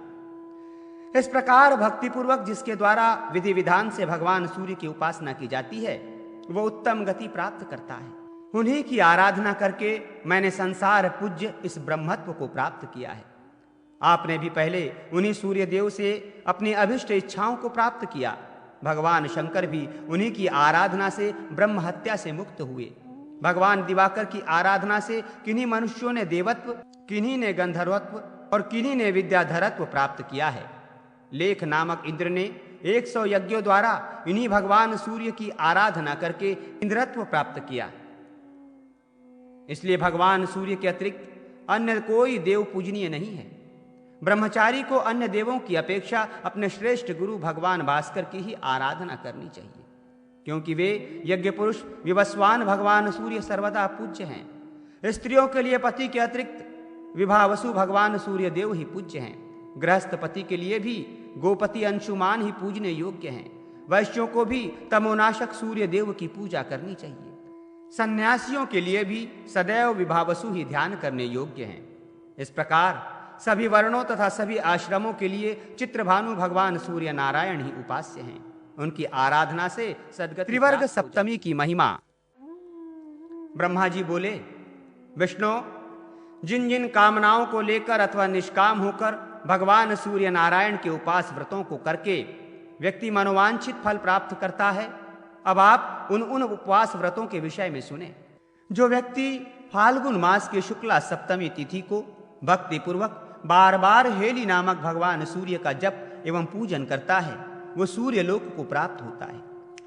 इस प्रकार भक्तिपूर्वक जिसके द्वारा विधि विधान से भगवान सूर्य की उपासना की जाती है वह उत्तम गति प्राप्त करता है। उन्हीं की आराधना करके मैंने संसार पूज्य इस ब्रह्मत्व को प्राप्त किया है। आपने भी पहले उन्हीं सूर्य देव से अपनी अभिष्ट इच्छाओं को प्राप्त किया। भगवान शंकर भी उन्हीं की आराधना से ब्रह्म हत्या से मुक्त हुए। भगवान दिवाकर की आराधना से किन्हीं मनुष्यों ने देवत्व, किन्हीं ने गंधर्वत्व और किन्हीं ने विद्याधरत्व प्राप्त किया है। लेख नामक इंद्र ने 100 यज्ञों द्वारा इन्हीं भगवान सूर्य की आराधना करके इंद्रत्व प्राप्त किया। इसलिए भगवान सूर्य के अतिरिक्त अन्य कोई देव पूजनीय नहीं है। ब्रह्मचारी को अन्य देवों की अपेक्षा अपने श्रेष्ठ गुरु भगवान भास्कर की ही आराधना करनी चाहिए, क्योंकि वे यज्ञ पुरुष विवस्वान भगवान सूर्य सर्वदा पूज्य हैं। स्त्रियों के लिए पति के अतिरिक्त विभावसु भगवान सूर्य देव ही पूज्य हैं। गृहस्थ पति के लिए भी गोपति अंशुमान ही पूजने योग्य हैं। वैश्यों को भी तमोनाशक सूर्य देव की पूजा करनी चाहिए। सन्यासियों के लिए भी सदैव विभावसु ही ध्यान करने योग्य हैं। इस प्रकार सभी वर्णों तथा सभी आश्रमों के लिए चित्रभानु भगवान सूर्य नारायण ही उपास्य हैं। उनकी आराधना से सद्गति त्रिवर्ग सप्तमी की महिमा। ब्रह्मा जी बोले, विष्णु, जिन जिन कामनाओं को लेकर अथवा निष्काम होकर भगवान सूर्य नारायण के उपास व्रतों को करके व्यक्ति मनोवांछित फल प्राप्त करता है, अब आप उन उपवास व्रतों के विषय में सुने। जो व्यक्ति फाल्गुन मास की शुक्ला सप्तमी तिथि को भक्ति पूर्वक बार बार हेली नामक भगवान सूर्य का जप एवं पूजन करता है वो सूर्य लोक को प्राप्त होता है।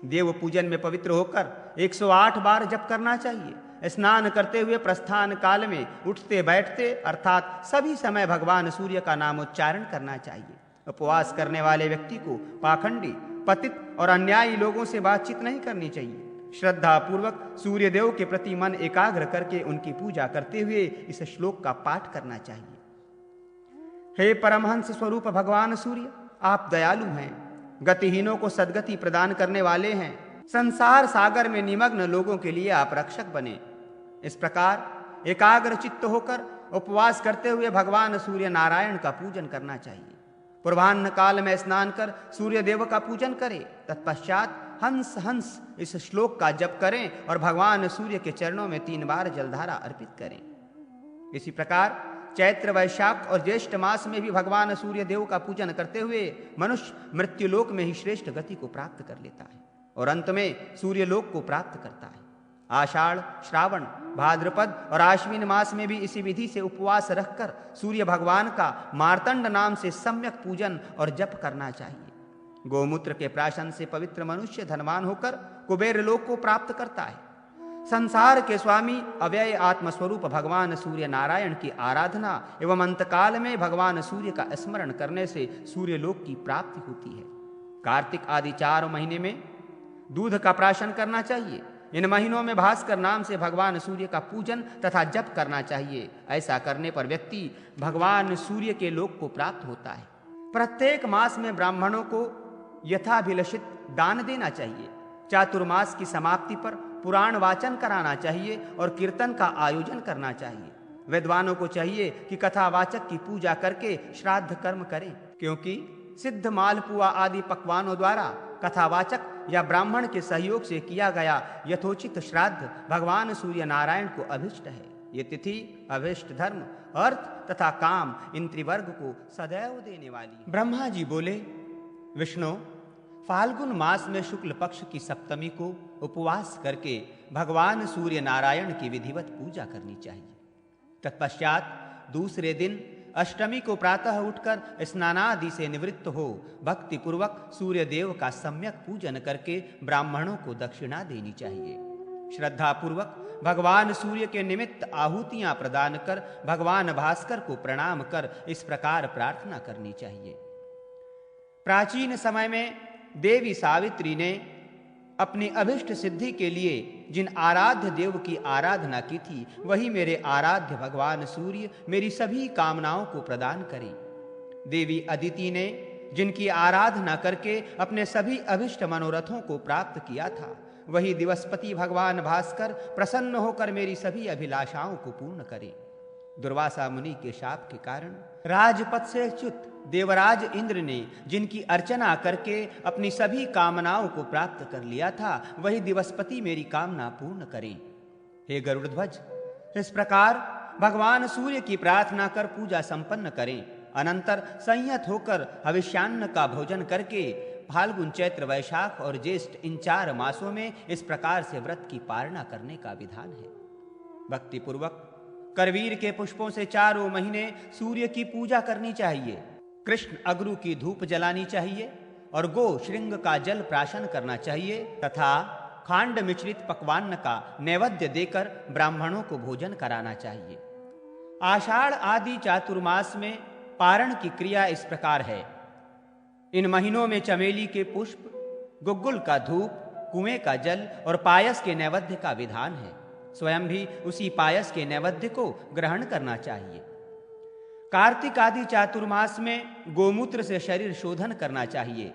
देव पूजन में पवित्र होकर 108 बार जप करना चाहिए। स्नान करते हुए प्रस्थान काल में उठते बैठते अर्थात सभी समय भगवान सूर्य का नामोच्चारण करना चाहिए। उपवास करने वाले व्यक्ति को पाखंडी, पतित और अन्यायी लोगों से बातचीत नहीं करनी चाहिए। श्रद्धा पूर्वक सूर्य देव के प्रति मन एकाग्र करके उनकी पूजा करते हुए इस श्लोक का पाठ करना चाहिए। हे परमहंस स्वरूप भगवान सूर्य, आप दयालु हैं, गतिहीनों को सद्गति प्रदान करने वाले हैं। संसार सागर में निमग्न लोगों के लिए आप रक्षक बने। इस प्रकार एकाग्र चित्त होकर उपवास करते हुए भगवान सूर्य नारायण का पूजन करना चाहिए। पूर्वाह्न काल में स्नान कर सूर्य देव का पूजन करें। तत्पश्चात हंस हंस इस श्लोक का जप करें और भगवान सूर्य के चरणों में 3 बार जलधारा अर्पित करें। इसी प्रकार चैत्र, वैशाख और ज्येष्ठ मास में भी भगवान सूर्य देव का पूजन करते हुए मनुष्य मृत्युलोक में ही श्रेष्ठ गति को प्राप्त कर लेता है और अंत में सूर्य लोक को प्राप्त करता है। आषाढ़, श्रावण, भाद्रपद और आश्विन मास में भी इसी विधि से उपवास रखकर सूर्य भगवान का मार्तंड नाम से सम्यक पूजन और जप करना चाहिए। गोमूत्र के प्राशन से पवित्र मनुष्य धनवान होकर कुबेर लोक को प्राप्त करता है। संसार के स्वामी अव्यय आत्मस्वरूप भगवान सूर्य नारायण की आराधना एवं अंतकाल में भगवान सूर्य का स्मरण करने से सूर्य लोक की प्राप्ति होती है। कार्तिक आदि 4 महीने में दूध का प्राशन करना चाहिए। इन महीनों में भास्कर नाम से भगवान सूर्य का पूजन तथा जप करना चाहिए। ऐसा करने पर व्यक्ति भगवान सूर्य के लोक को प्राप्त होता है। प्रत्येक मास में ब्राह्मणों को यथाभिलषित दान देना चाहिए। चातुर्मास की समाप्ति पर पुराण वाचन कराना चाहिए और कीर्तन का आयोजन करना चाहिए। विद्वानों को चाहिए कि कथावाचक की पूजा करके श्राद्ध कर्म करें, क्योंकि सिद्ध मालपुआ आदि पकवानों द्वारा कथावाचक या ब्राह्मण के सहयोग से किया गया यथोचित श्राद्ध भगवान सूर्य नारायण को अभिष्ट है। ये तिथि अभिष्ट धर्म, अर्थ तथा काम इन त्रिवर्ग को सदैव देने वाली। ब्रह्मा जी बोले, विष्णु, फाल्गुन मास में शुक्ल पक्ष की सप्तमी को उपवास करके भगवान सूर्य नारायण की विधिवत पूजा करनी चाहिए। तत्पश्चात दूसरे दिन अष्टमी को प्रातः उठकर स्नानादि से निवृत्त हो भक्ति पूर्वक सूर्य देव का सम्यक पूजन करके ब्राह्मणों को दक्षिणा देनी चाहिए। श्रद्धा पूर्वक भगवान सूर्य के निमित्त आहुतियां प्रदान कर भगवान भास्कर को प्रणाम कर इस प्रकार प्रार्थना करनी चाहिए। प्राचीन समय में देवी सावित्री ने अपनी अभिष्ट सिद्धि के लिए जिन आराध्य देव की आराधना की थी, वही मेरे आराध्य भगवान सूर्य मेरी सभी कामनाओं को प्रदान करें। देवी अदिति ने जिनकी आराधना करके अपने सभी अभिष्ट मनोरथों को प्राप्त किया था, वही दिवसपति भगवान भास्कर प्रसन्न होकर मेरी सभी अभिलाषाओं को पूर्ण करें। दुर्वासा मुनि के शाप के कारण राजपद से च्युत देवराज इंद्र ने जिनकी अर्चना करके अपनी सभी कामनाओं को प्राप्त कर लिया था, वही दिवसपति मेरी कामना पूर्ण करें। हे गरुड़ध्वज, इस प्रकार भगवान सूर्य की प्रार्थना कर पूजा संपन्न करें। अनंतर संयत होकर हविष्यान्न का भोजन करके फाल्गुन, चैत्र, वैशाख और ज्येष्ठ इन 4 मासों में इस प्रकार से व्रत की पालना करने का विधान है। भक्ति पूर्वक करवीर के पुष्पों से 4 महीने सूर्य की पूजा करनी चाहिए। कृष्ण अगरू की धूप जलानी चाहिए और गो श्रृंग का जल प्राशन करना चाहिए तथा खांड मिश्रित पकवान का नैवेद्य देकर ब्राह्मणों को भोजन कराना चाहिए। आषाढ़ आदि चातुर्मास में पारण की क्रिया इस प्रकार है। इन महीनों में चमेली के पुष्प, गुग्गुल का धूप, कुएं का जल और पायस के नैवेद्य का विधान है। स्वयं भी उसी पायस के नैवेद्य को ग्रहण करना चाहिए। कार्तिक आदि चातुर्मास में गोमूत्र से शरीर शोधन करना चाहिए।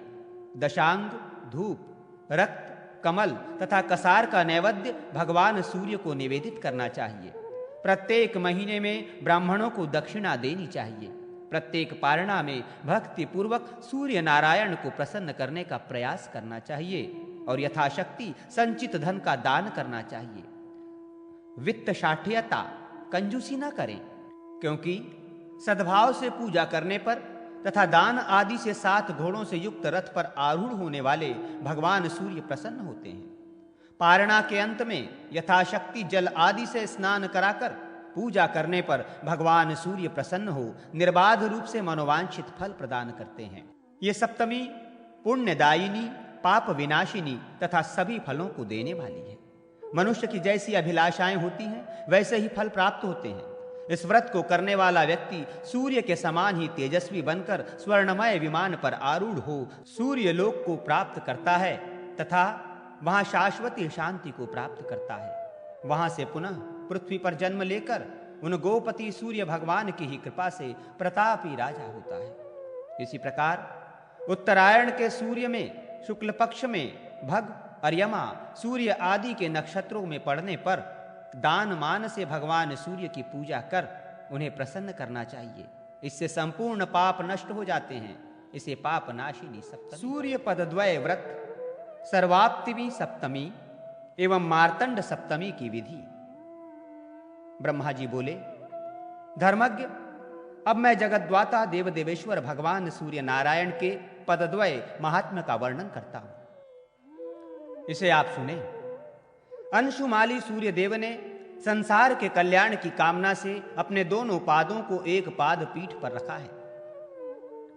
दशांग, धूप, रक्त, कमल तथा कसार का नैवेद्य भगवान सूर्य को निवेदित करना चाहिए। प्रत्येक महीने में ब्राह्मणों को दक्षिणा देनी चाहिए। प्रत्येक पारणा में भक्ति पूर्वक सूर्य नारायण को प्रसन्न करने का प्रयास करना चाहिए और यथाशक्ति संचित धन का दान करना चाहिए। वित्त शाठ्यता, कंजूसी न करें, क्योंकि सद्भाव से पूजा करने पर तथा दान आदि से 7 घोड़ों से युक्त रथ पर आरूढ़ होने वाले भगवान सूर्य प्रसन्न होते हैं। पारणा के अंत में यथाशक्ति जल आदि से स्नान कराकर पूजा करने पर भगवान सूर्य प्रसन्न हो निर्बाध रूप से मनोवांछित फल प्रदान करते हैं। ये सप्तमी पुण्यदायिनी, पाप विनाशिनी तथा सभी फलों को देने वाली है। मनुष्य की जैसी अभिलाषाएं होती हैं, वैसे ही फल प्राप्त होते हैं। इस व्रत को करने वाला व्यक्ति सूर्य के समान ही तेजस्वी बनकर स्वर्णमय विमान पर आरूढ़ हो सूर्य लोक को प्राप्त करता है तथा वहां शाश्वती शांति को प्राप्त करता है। वहां से पुनः पृथ्वी पर जन्म लेकर उन गोपति सूर्य भगवान की ही कृपा से प्रतापी राजा होता है। इसी प्रकार उत्तरायण के सूर्य में शुक्ल पक्ष में भग और यमा सूर्य आदि के नक्षत्रों में पड़ने पर दान मान से भगवान सूर्य की पूजा कर उन्हें प्रसन्न करना चाहिए। इससे संपूर्ण पाप नष्ट हो जाते हैं। इसे पाप नाशिनी सप्तमी, सूर्य पदद्वय व्रत, सर्वाप्तिमी सप्तमी एवं मार्तंड सप्तमी की विधि। ब्रह्मा जी बोले, धर्मज्ञ, अब मैं जगद्वाता देव देवेश्वर भगवान सूर्य नारायण के पदद्वय महात्म्य का वर्णन करता हूं। इसे आप सुने। अंशुमाली सूर्य देव ने संसार के कल्याण की कामना से अपने दोनों पादों को एक पाद पीठ पर रखा है।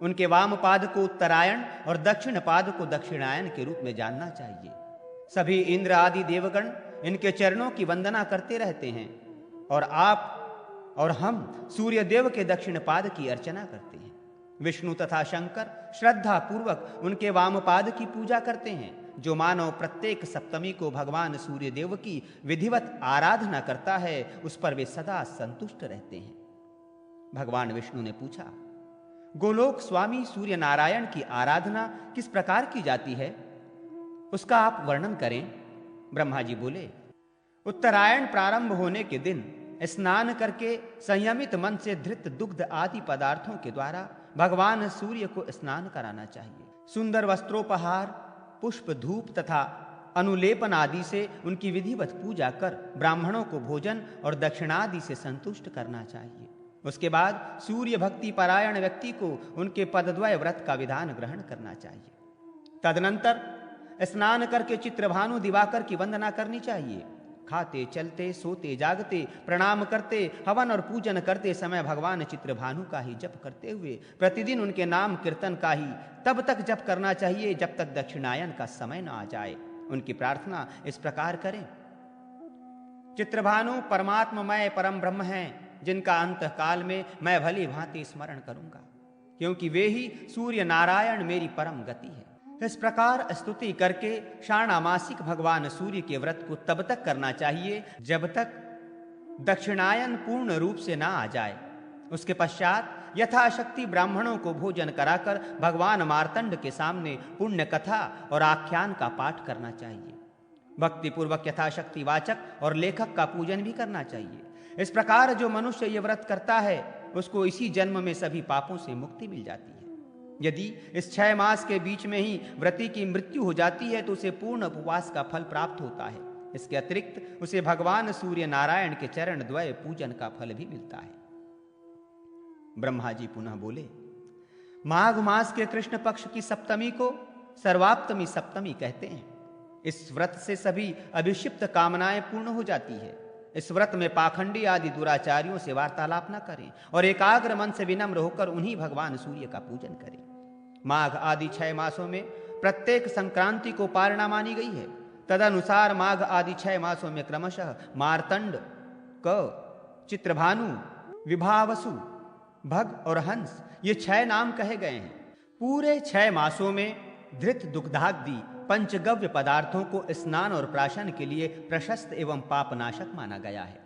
उनके वाम पाद को उत्तरायण और दक्षिण पाद को दक्षिणायन के रूप में जानना चाहिए। सभी इंद्र आदि देवगण इनके चरणों की वंदना करते रहते हैं और आप और हम सूर्य देव के दक्षिण पाद की अर्चना करते हैं। विष्णु तथा शंकर श्रद्धा पूर्वक उनके वाम पाद की पूजा करते हैं। जो मानव प्रत्येक सप्तमी को भगवान सूर्य देव की विधिवत आराधना करता है उस पर वे सदा संतुष्ट रहते हैं। भगवान विष्णु ने पूछा, गोलोक स्वामी सूर्य नारायण की आराधना किस प्रकार की जाती है, उसका आप वर्णन करें। ब्रह्मा जी बोले, उत्तरायण प्रारंभ होने के दिन स्नान करके संयमित मन से धृत दुग्ध आदि पदार्थों के द्वारा भगवान सूर्य को स्नान कराना चाहिए। सुंदर वस्त्रोपहार, पुष्प, धूप तथा अनुलेपन आदि से उनकी विधिवत पूजा कर ब्राह्मणों को भोजन और दक्षिणादि से संतुष्ट करना चाहिए। उसके बाद सूर्य भक्ति परायण व्यक्ति को उनके पदद्वय व्रत का विधान ग्रहण करना चाहिए। तदनंतर स्नान करके चित्रभानु दिवाकर की वंदना करनी चाहिए। खाते, चलते, सोते, जागते, प्रणाम करते, हवन और पूजन करते समय भगवान चित्रभानु का ही जप करते हुए प्रतिदिन उनके नाम कीर्तन का ही तब तक जप करना चाहिए जब तक दक्षिणायन का समय न आ जाए। उनकी प्रार्थना इस प्रकार करें, चित्रभानु परमात्ममय परम ब्रह्म हैं, जिनका अंत काल में मैं भली भांति स्मरण करूंगा, क्योंकि वे ही सूर्य नारायण मेरी परम गति है। इस प्रकार स्तुति करके शाणामासिक भगवान सूर्य के व्रत को तब तक करना चाहिए जब तक दक्षिणायन पूर्ण रूप से ना आ जाए। उसके पश्चात यथाशक्ति ब्राह्मणों को भोजन कराकर भगवान मार्तंड के सामने पुण्य कथा और आख्यान का पाठ करना चाहिए। भक्तिपूर्वक यथाशक्ति वाचक और लेखक का पूजन भी करना चाहिए। इस प्रकार जो मनुष्य ये व्रत करता है उसको इसी जन्म में सभी पापों से मुक्ति मिल जाती है। यदि इस 6 मास के बीच में ही व्रती की मृत्यु हो जाती है तो उसे पूर्ण उपवास का फल प्राप्त होता है। इसके अतिरिक्त उसे भगवान सूर्य नारायण के चरण द्वय पूजन का फल भी मिलता है। ब्रह्मा जी पुनः बोले, माघ मास के कृष्ण पक्ष की सप्तमी को सर्वाप्तमी सप्तमी कहते हैं। इस व्रत से सभी अभिषिप्त कामनाएं पूर्ण हो जाती है। इस व्रत में पाखंडी आदि दुराचारियों से वार्तालाप न करें और एकाग्र मन से विनम्र होकर उन्हीं भगवान सूर्य का पूजन करें। माघ आदि 6 मासों में प्रत्येक संक्रांति को पारणा मानी गई है। तदनुसार माघ आदि 6 मासों में क्रमशः मार्तंड, क, चित्रभानु, विभावसु, भग और हंस ये 6 नाम कहे गए हैं। पूरे 6 मासों में धृत दुग्धादि पंचगव्य पदार्थों को स्नान और प्राशन के लिए प्रशस्त एवं पापनाशक माना गया है।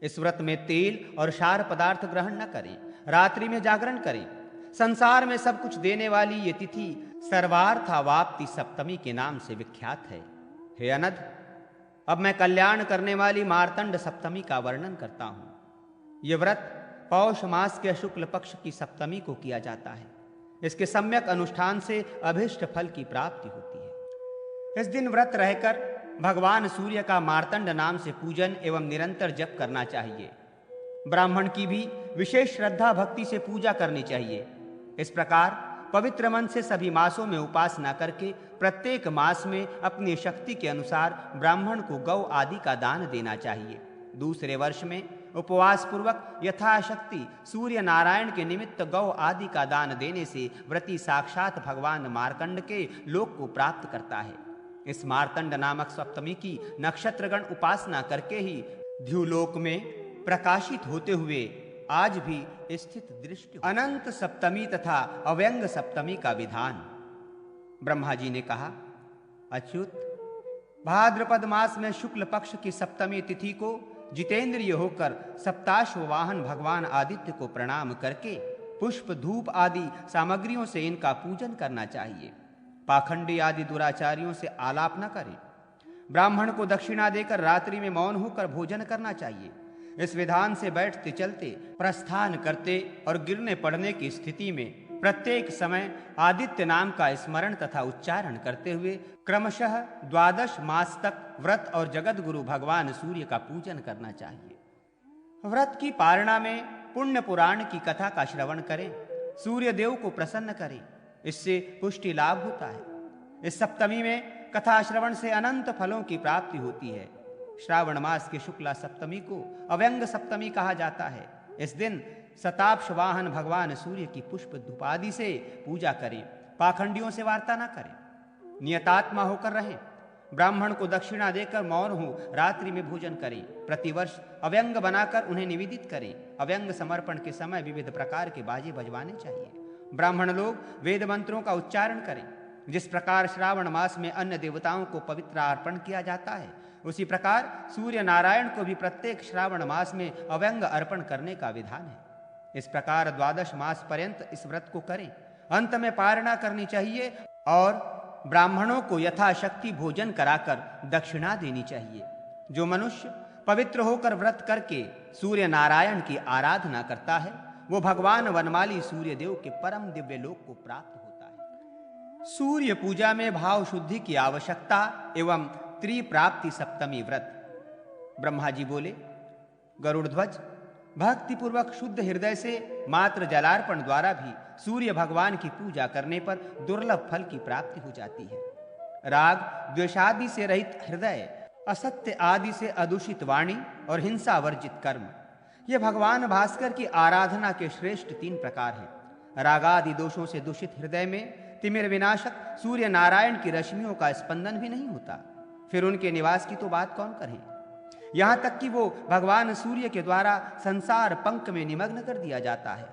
इस व्रत में तेल और क्षार पदार्थ ग्रहण न करें। रात्रि में जागरण करें। संसार में सब कुछ देने वाली ये तिथि सर्वार्थावाप्ति सप्तमी के नाम से विख्यात है। हे अनध, अब मैं कल्याण करने वाली मार्तंड सप्तमी का वर्णन करता हूं। यह व्रत पौष मास के शुक्ल पक्ष की सप्तमी को किया जाता है। इसके सम्यक अनुष्ठान से अभिष्ट फल की प्राप्ति होती है। इस दिन व्रत रहकर भगवान सूर्य का मार्तंड नाम से पूजन एवं निरंतर जप करना चाहिए। ब्राह्मण की भी विशेष श्रद्धा भक्ति से पूजा करनी चाहिए। इस प्रकार पवित्र मन से सभी मासों में उपासना करके प्रत्येक मास में अपनी शक्ति के अनुसार ब्राह्मण को गौ आदि का दान देना चाहिए। दूसरे वर्ष में उपवास पूर्वक यथाशक्ति सूर्य नारायण के निमित्त गौ आदि का दान देने से व्रती साक्षात भगवान मार्कंड के लोक को प्राप्त करता है। इस मार्तंड नामक सप्तमी की नक्षत्रगण उपासना करके ही ध्युलोक में प्रकाशित होते हुए आज भी स्थित दृष्टि अनंत सप्तमी तथा अव्यंग सप्तमी का विधान। ब्रह्मा जी ने कहा, अच्युत, भाद्रपद मास में शुक्ल पक्ष की सप्तमी तिथि को जितेंद्रिय होकर सप्ताश्व वाहन भगवान आदित्य को प्रणाम करके पुष्प, धूप आदि सामग्रियों से इनका पूजन करना चाहिए। पाखंडी आदि दुराचारियों से आलाप न करें। ब्राह्मण को दक्षिणा देकर रात्रि में मौन होकर भोजन करना चाहिए। इस विधान से बैठते चलते, प्रस्थान करते और गिरने पड़ने की स्थिति में प्रत्येक समय आदित्य नाम का स्मरण तथा उच्चारण करते हुए क्रमशः 12 मास तक व्रत और जगत गुरु भगवान सूर्य का पूजन करना चाहिए। व्रत की पारणा में पुण्य पुराण की कथा का श्रवण करें। सूर्य देव को प्रसन्न करें। इससे पुष्टि लाभ होता है। इस सप्तमी में कथा श्रवण से अनंत फलों की प्राप्ति होती है। श्रावण मास की शुक्ला सप्तमी को अव्यंग सप्तमी कहा जाता है। इस दिन शताब्ष वाहन भगवान सूर्य की पुष्प धूपादि से पूजा करें, पाखंडियों से वार्ता न करें, नियतात्मा होकर रहें, ब्राह्मण को दक्षिणा देकर मौन हो रात्रि में भोजन करें, प्रतिवर्ष अव्यंग बनाकर उन्हें निवेदित करें। अव्यंग समर्पण के समय विविध प्रकार के बाजे बजवाने चाहिए। ब्राह्मण लोग वेद मंत्रों का उच्चारण करें। जिस प्रकार श्रावण मास में अन्य देवताओं को पवित्र अर्पण किया जाता है, उसी प्रकार सूर्य नारायण को भी प्रत्येक श्रावण मास में अव्यंग अर्पण करने का विधान है। इस प्रकार 12 मास पर्यंत इस व्रत को करें। अंत में पारणा करनी चाहिए और ब्राह्मणों को यथाशक्ति भोजन कराकर दक्षिणा देनी चाहिए। जो मनुष्य पवित्र होकर व्रत करके सूर्य नारायण की आराधना करता है, वो भगवान वनमाली सूर्य देव के परम दिव्य लोक को प्राप्त होता है। सूर्य पूजा में भाव शुद्धि की आवश्यकता एवं त्रिप्राप्ति सप्तमी व्रत। ब्रह्मा जी बोले, गरुड़ ध्वज, भक्ति पूर्वक शुद्ध हृदय से मात्र जलार्पण द्वारा भी सूर्य भगवान की पूजा करने पर दुर्लभ फल की प्राप्ति हो जाती है। राग द्वेषादि से रहित हृदय, असत्य आदि से अदूषित वाणी और हिंसा वर्जित कर्म, ये भगवान भास्कर की आराधना के श्रेष्ठ 3 प्रकार हैं। रागादि दोषों से दूषित हृदय में तिमिर विनाशक सूर्य नारायण की रश्मियों का स्पंदन भी नहीं होता। फिर उनके निवास की तो बात कौन करें। यहां तक कि वो भगवान सूर्य के द्वारा संसार पंख में निमग्न कर दिया जाता है।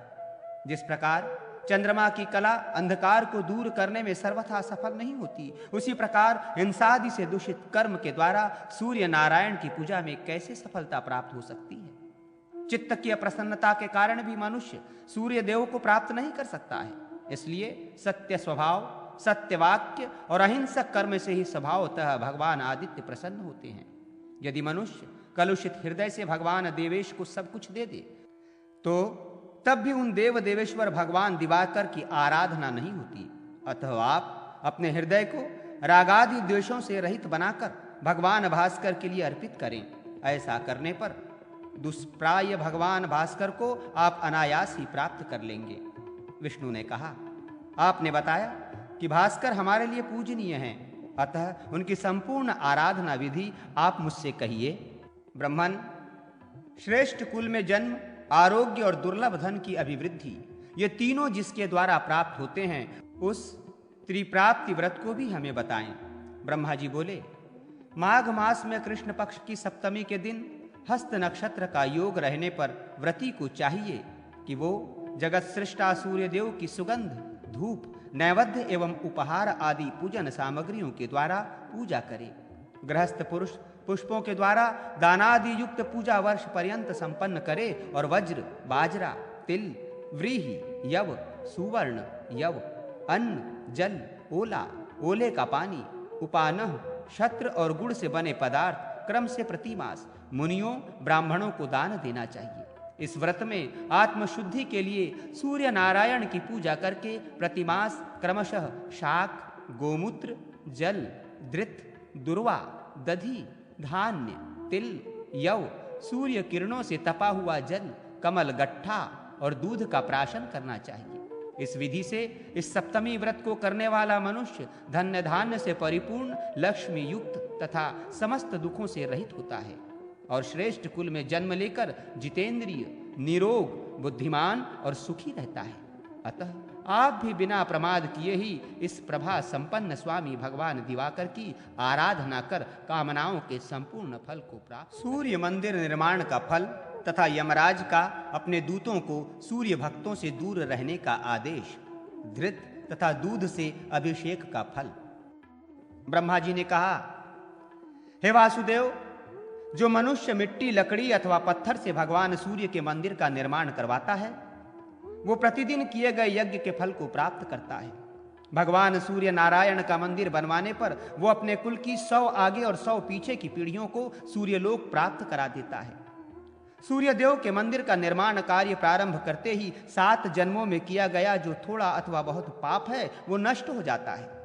जिस प्रकार चंद्रमा की कला अंधकार को दूर करने में सर्वथा सफल नहीं होती, उसी प्रकार हिंसादि से दूषित कर्म के द्वारा सूर्य नारायण की पूजा में कैसे सफलता प्राप्त हो सकती है। चित्त की अप्रसन्नता के कारण भी मनुष्य सूर्य देव को प्राप्त नहीं कर सकता है। इसलिए सत्य स्वभाव, सत्य वाक्य और अहिंसक कर्म से ही स्वभावतः भगवान आदित्य प्रसन्न होते हैं। यदि मनुष्य कलुषित हृदय से भगवान देवेश को सब कुछ दे दे, तो तब भी उन देव देवेश्वर भगवान दिवाकर की आराधना नहीं होती। अतः आप अपने हृदय को रागादि द्वेषों से रहित बनाकर भगवान भास्कर के लिए अर्पित करें। ऐसा करने पर दुष्प्राय भगवान भास्कर को आप अनायास ही प्राप्त कर लेंगे। विष्णु ने कहा, आपने बताया कि भास्कर हमारे लिए पूजनीय हैं, अतः उनकी संपूर्ण आराधना विधि आप मुझसे कहिए। ब्रह्मन, श्रेष्ठ कुल में जन्म, आरोग्य और दुर्लभ धन की अभिवृद्धि, ये तीनों जिसके द्वारा प्राप्त होते हैं, उस त्रिप्राप्ति व्रत को भी हमें बताएं। ब्रह्मा जी बोले, माघ मास में कृष्ण पक्ष की सप्तमी के दिन हस्त नक्षत्र का योग रहने पर व्रती को चाहिए कि वो जगत सृष्टा सूर्य देव की सुगंध, धूप, नैवेद्य एवं उपहार आदि पूजन सामग्रियों के द्वारा पूजा करे। गृहस्थ पुरुष पुष्पों के द्वारा दानादि युक्त पूजा वर्ष पर्यंत संपन्न करे और वज्र, बाजरा, तिल, व्रीहि, यव, सुवर्ण, यव, अन्न, जल, ओला, ओले का पानी, उपानह, शत्र और गुड़ से बने पदार्थ क्रम से प्रतिमास मुनियों ब्राह्मणों को दान देना चाहिए। इस व्रत में आत्मशुद्धि के लिए सूर्य नारायण की पूजा करके प्रतिमास क्रमशः शाक, गोमूत्र, जल, धृत, दुर्वा, दधि, धान्य, तिल, यव, सूर्य किरणों से तपा हुआ जल, कमल गट्ठा और दूध का प्राशन करना चाहिए। इस विधि से इस सप्तमी व्रत को करने वाला मनुष्य धन्य धान्य से परिपूर्ण, लक्ष्मी युक्त तथा समस्त दुखों से रहित होता है और श्रेष्ठ कुल में जन्म लेकर जितेंद्रिय, निरोग, बुद्धिमान और सुखी रहता है। अतः आप भी बिना प्रमाद किए ही इस प्रभा संपन्न स्वामी भगवान दिवाकर की आराधना कर कामनाओं के संपूर्ण फल को प्राप्त। सूर्य मंदिर निर्माण का फल तथा यमराज का अपने दूतों को सूर्य भक्तों से दूर रहने का आदेश, धृत तथा दूध से अभिषेक का फल। ब्रह्मा जी ने कहा, हे वासुदेव, जो मनुष्य मिट्टी, लकड़ी अथवा पत्थर से भगवान सूर्य के मंदिर का निर्माण करवाता है, वो प्रतिदिन किए गए यज्ञ के फल को प्राप्त करता है। भगवान सूर्य नारायण का मंदिर बनवाने पर वो अपने कुल की 100 आगे और 100 पीछे की पीढ़ियों को सूर्यलोक प्राप्त करा देता है। सूर्यदेव के मंदिर का निर्माण कार्य प्रारंभ करते ही 7 जन्मों में किया गया जो थोड़ा अथवा बहुत पाप है, वो नष्ट हो जाता है।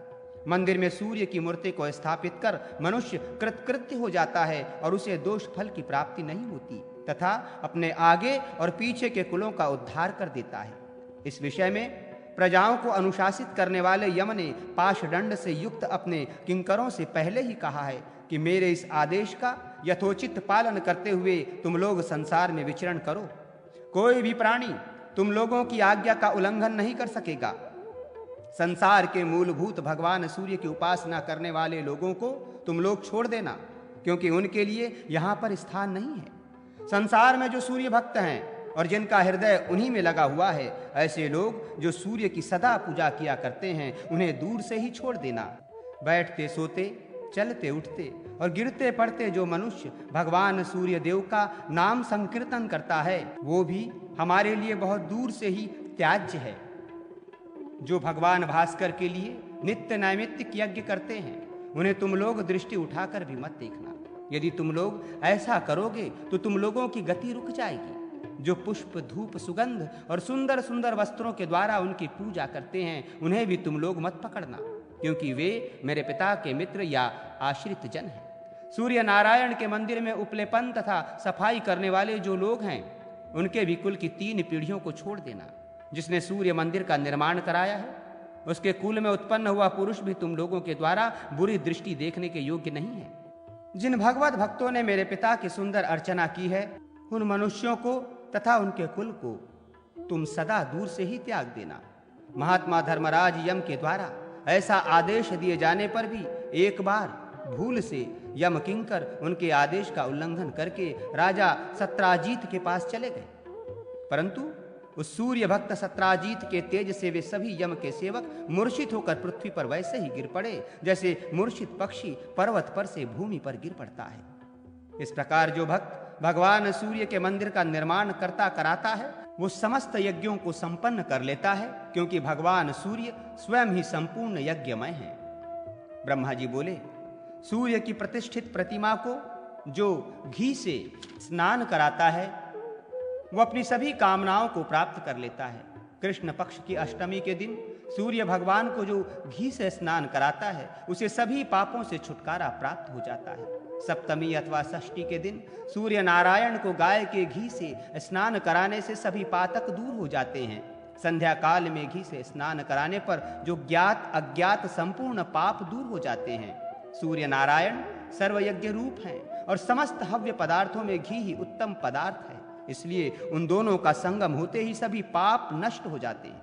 मंदिर में सूर्य की मूर्ति को स्थापित कर मनुष्य कृतकृत्य हो जाता है और उसे दोष फल की प्राप्ति नहीं होती तथा अपने आगे और पीछे के कुलों का उद्धार कर देता है। इस विषय में प्रजाओं को अनुशासित करने वाले यम ने पाशदंड से युक्त अपने किंकरों से पहले ही कहा है कि मेरे इस आदेश का यथोचित पालन करते हुए तुम लोग संसार में विचरण करो। कोई भी प्राणी तुम लोगों की आज्ञा का उल्लंघन नहीं कर सकेगा। संसार के मूलभूत भगवान सूर्य की उपासना करने वाले लोगों को तुम लोग छोड़ देना, क्योंकि उनके लिए यहाँ पर स्थान नहीं है। संसार में जो सूर्य भक्त हैं और जिनका हृदय उन्हीं में लगा हुआ है, ऐसे लोग जो सूर्य की सदा पूजा किया करते हैं, उन्हें दूर से ही छोड़ देना। बैठते सोते, चलते उठते और गिरते पड़ते जो मनुष्य भगवान सूर्य देव का नाम संकीर्तन करता है, वो भी हमारे लिए बहुत दूर से ही त्याज्य है। जो भगवान भास्कर के लिए नित्य नैमित्तिक यज्ञ करते हैं, उन्हें तुम लोग दृष्टि उठाकर भी मत देखना। यदि तुम लोग ऐसा करोगे तो तुम लोगों की गति रुक जाएगी। जो पुष्प, धूप, सुगंध और सुंदर सुंदर वस्त्रों के द्वारा उनकी पूजा करते हैं, उन्हें भी तुम लोग मत पकड़ना, क्योंकि वे मेरे पिता के मित्र या आश्रित जन हैं। सूर्य नारायण के मंदिर में उपलेपन तथा सफाई करने वाले जो लोग हैं, उनके भी कुल की 3 पीढ़ियों को छोड़ देना। जिसने सूर्य मंदिर का निर्माण कराया है, उसके कुल में उत्पन्न हुआ पुरुष भी तुम लोगों के द्वारा बुरी दृष्टि देखने के योग्य नहीं है। जिन भगवत भक्तों ने मेरे पिता की सुंदर अर्चना की है, उन मनुष्यों को तथा उनके कुल को तुम सदा दूर से ही त्याग देना। महात्मा धर्मराज यम के द्वारा ऐसा आदेश दिए जाने पर भी एक बार भूल से यम किंकर उनके आदेश का उल्लंघन करके राजा सत्राजीत के पास चले गए। परंतु उस सूर्य भक्त सत्राजीत के तेज से वे सभी यम के सेवक मूर्छित होकर पृथ्वी पर वैसे ही गिर पड़े, जैसे मूर्छित पक्षी पर्वत पर से भूमि पर गिर पड़ता है। इस प्रकार जो भक्त भगवान सूर्य के मंदिर का निर्माण करता कराता है, वो समस्त यज्ञों को संपन्न कर लेता है, क्योंकि भगवान सूर्य स्वयं ही संपूर्ण यज्ञमय है। ब्रह्मा जी बोले, सूर्य की प्रतिष्ठित प्रतिमा को जो घी से स्नान कराता है, वो अपनी सभी कामनाओं को प्राप्त कर लेता है। कृष्ण पक्ष की अष्टमी के दिन सूर्य भगवान को जो घी से स्नान कराता है, उसे सभी पापों से छुटकारा प्राप्त हो जाता है। सप्तमी अथवा षष्ठी के दिन सूर्य नारायण को गाय के घी से स्नान कराने से सभी पातक दूर हो जाते हैं। संध्या काल में घी से स्नान कराने पर जो ज्ञात अज्ञात संपूर्ण पाप दूर हो जाते हैं। सूर्य नारायण सर्वयज्ञ रूप हैं और समस्त हव्य पदार्थों में घी ही उत्तम पदार्थ है, इसलिए उन दोनों का संगम होते ही सभी पाप नष्ट हो जाते हैं।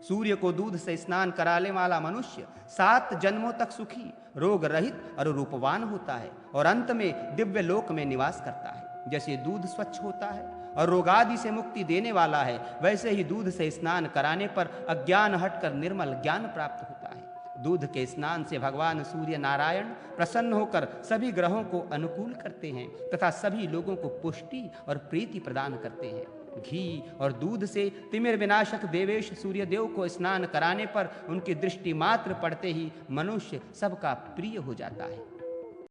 सूर्य को दूध से स्नान कराने वाला मनुष्य 7 जन्मों तक सुखी, रोग रहित और रूपवान होता है और अंत में दिव्य लोक में निवास करता है। जैसे दूध स्वच्छ होता है और रोगादि से मुक्ति देने वाला है, वैसे ही दूध से स्नान कराने पर अज्ञान हटकर निर्मल ज्ञान प्राप्त होता है। दूध के स्नान से भगवान सूर्य नारायण प्रसन्न होकर सभी ग्रहों को अनुकूल करते हैं तथा सभी लोगों को पुष्टि और प्रीति प्रदान करते हैं। घी और दूध से तिमिर विनाशक देवेश सूर्य देव को स्नान कराने पर उनकी दृष्टि मात्र पड़ते ही मनुष्य सबका प्रिय हो जाता है।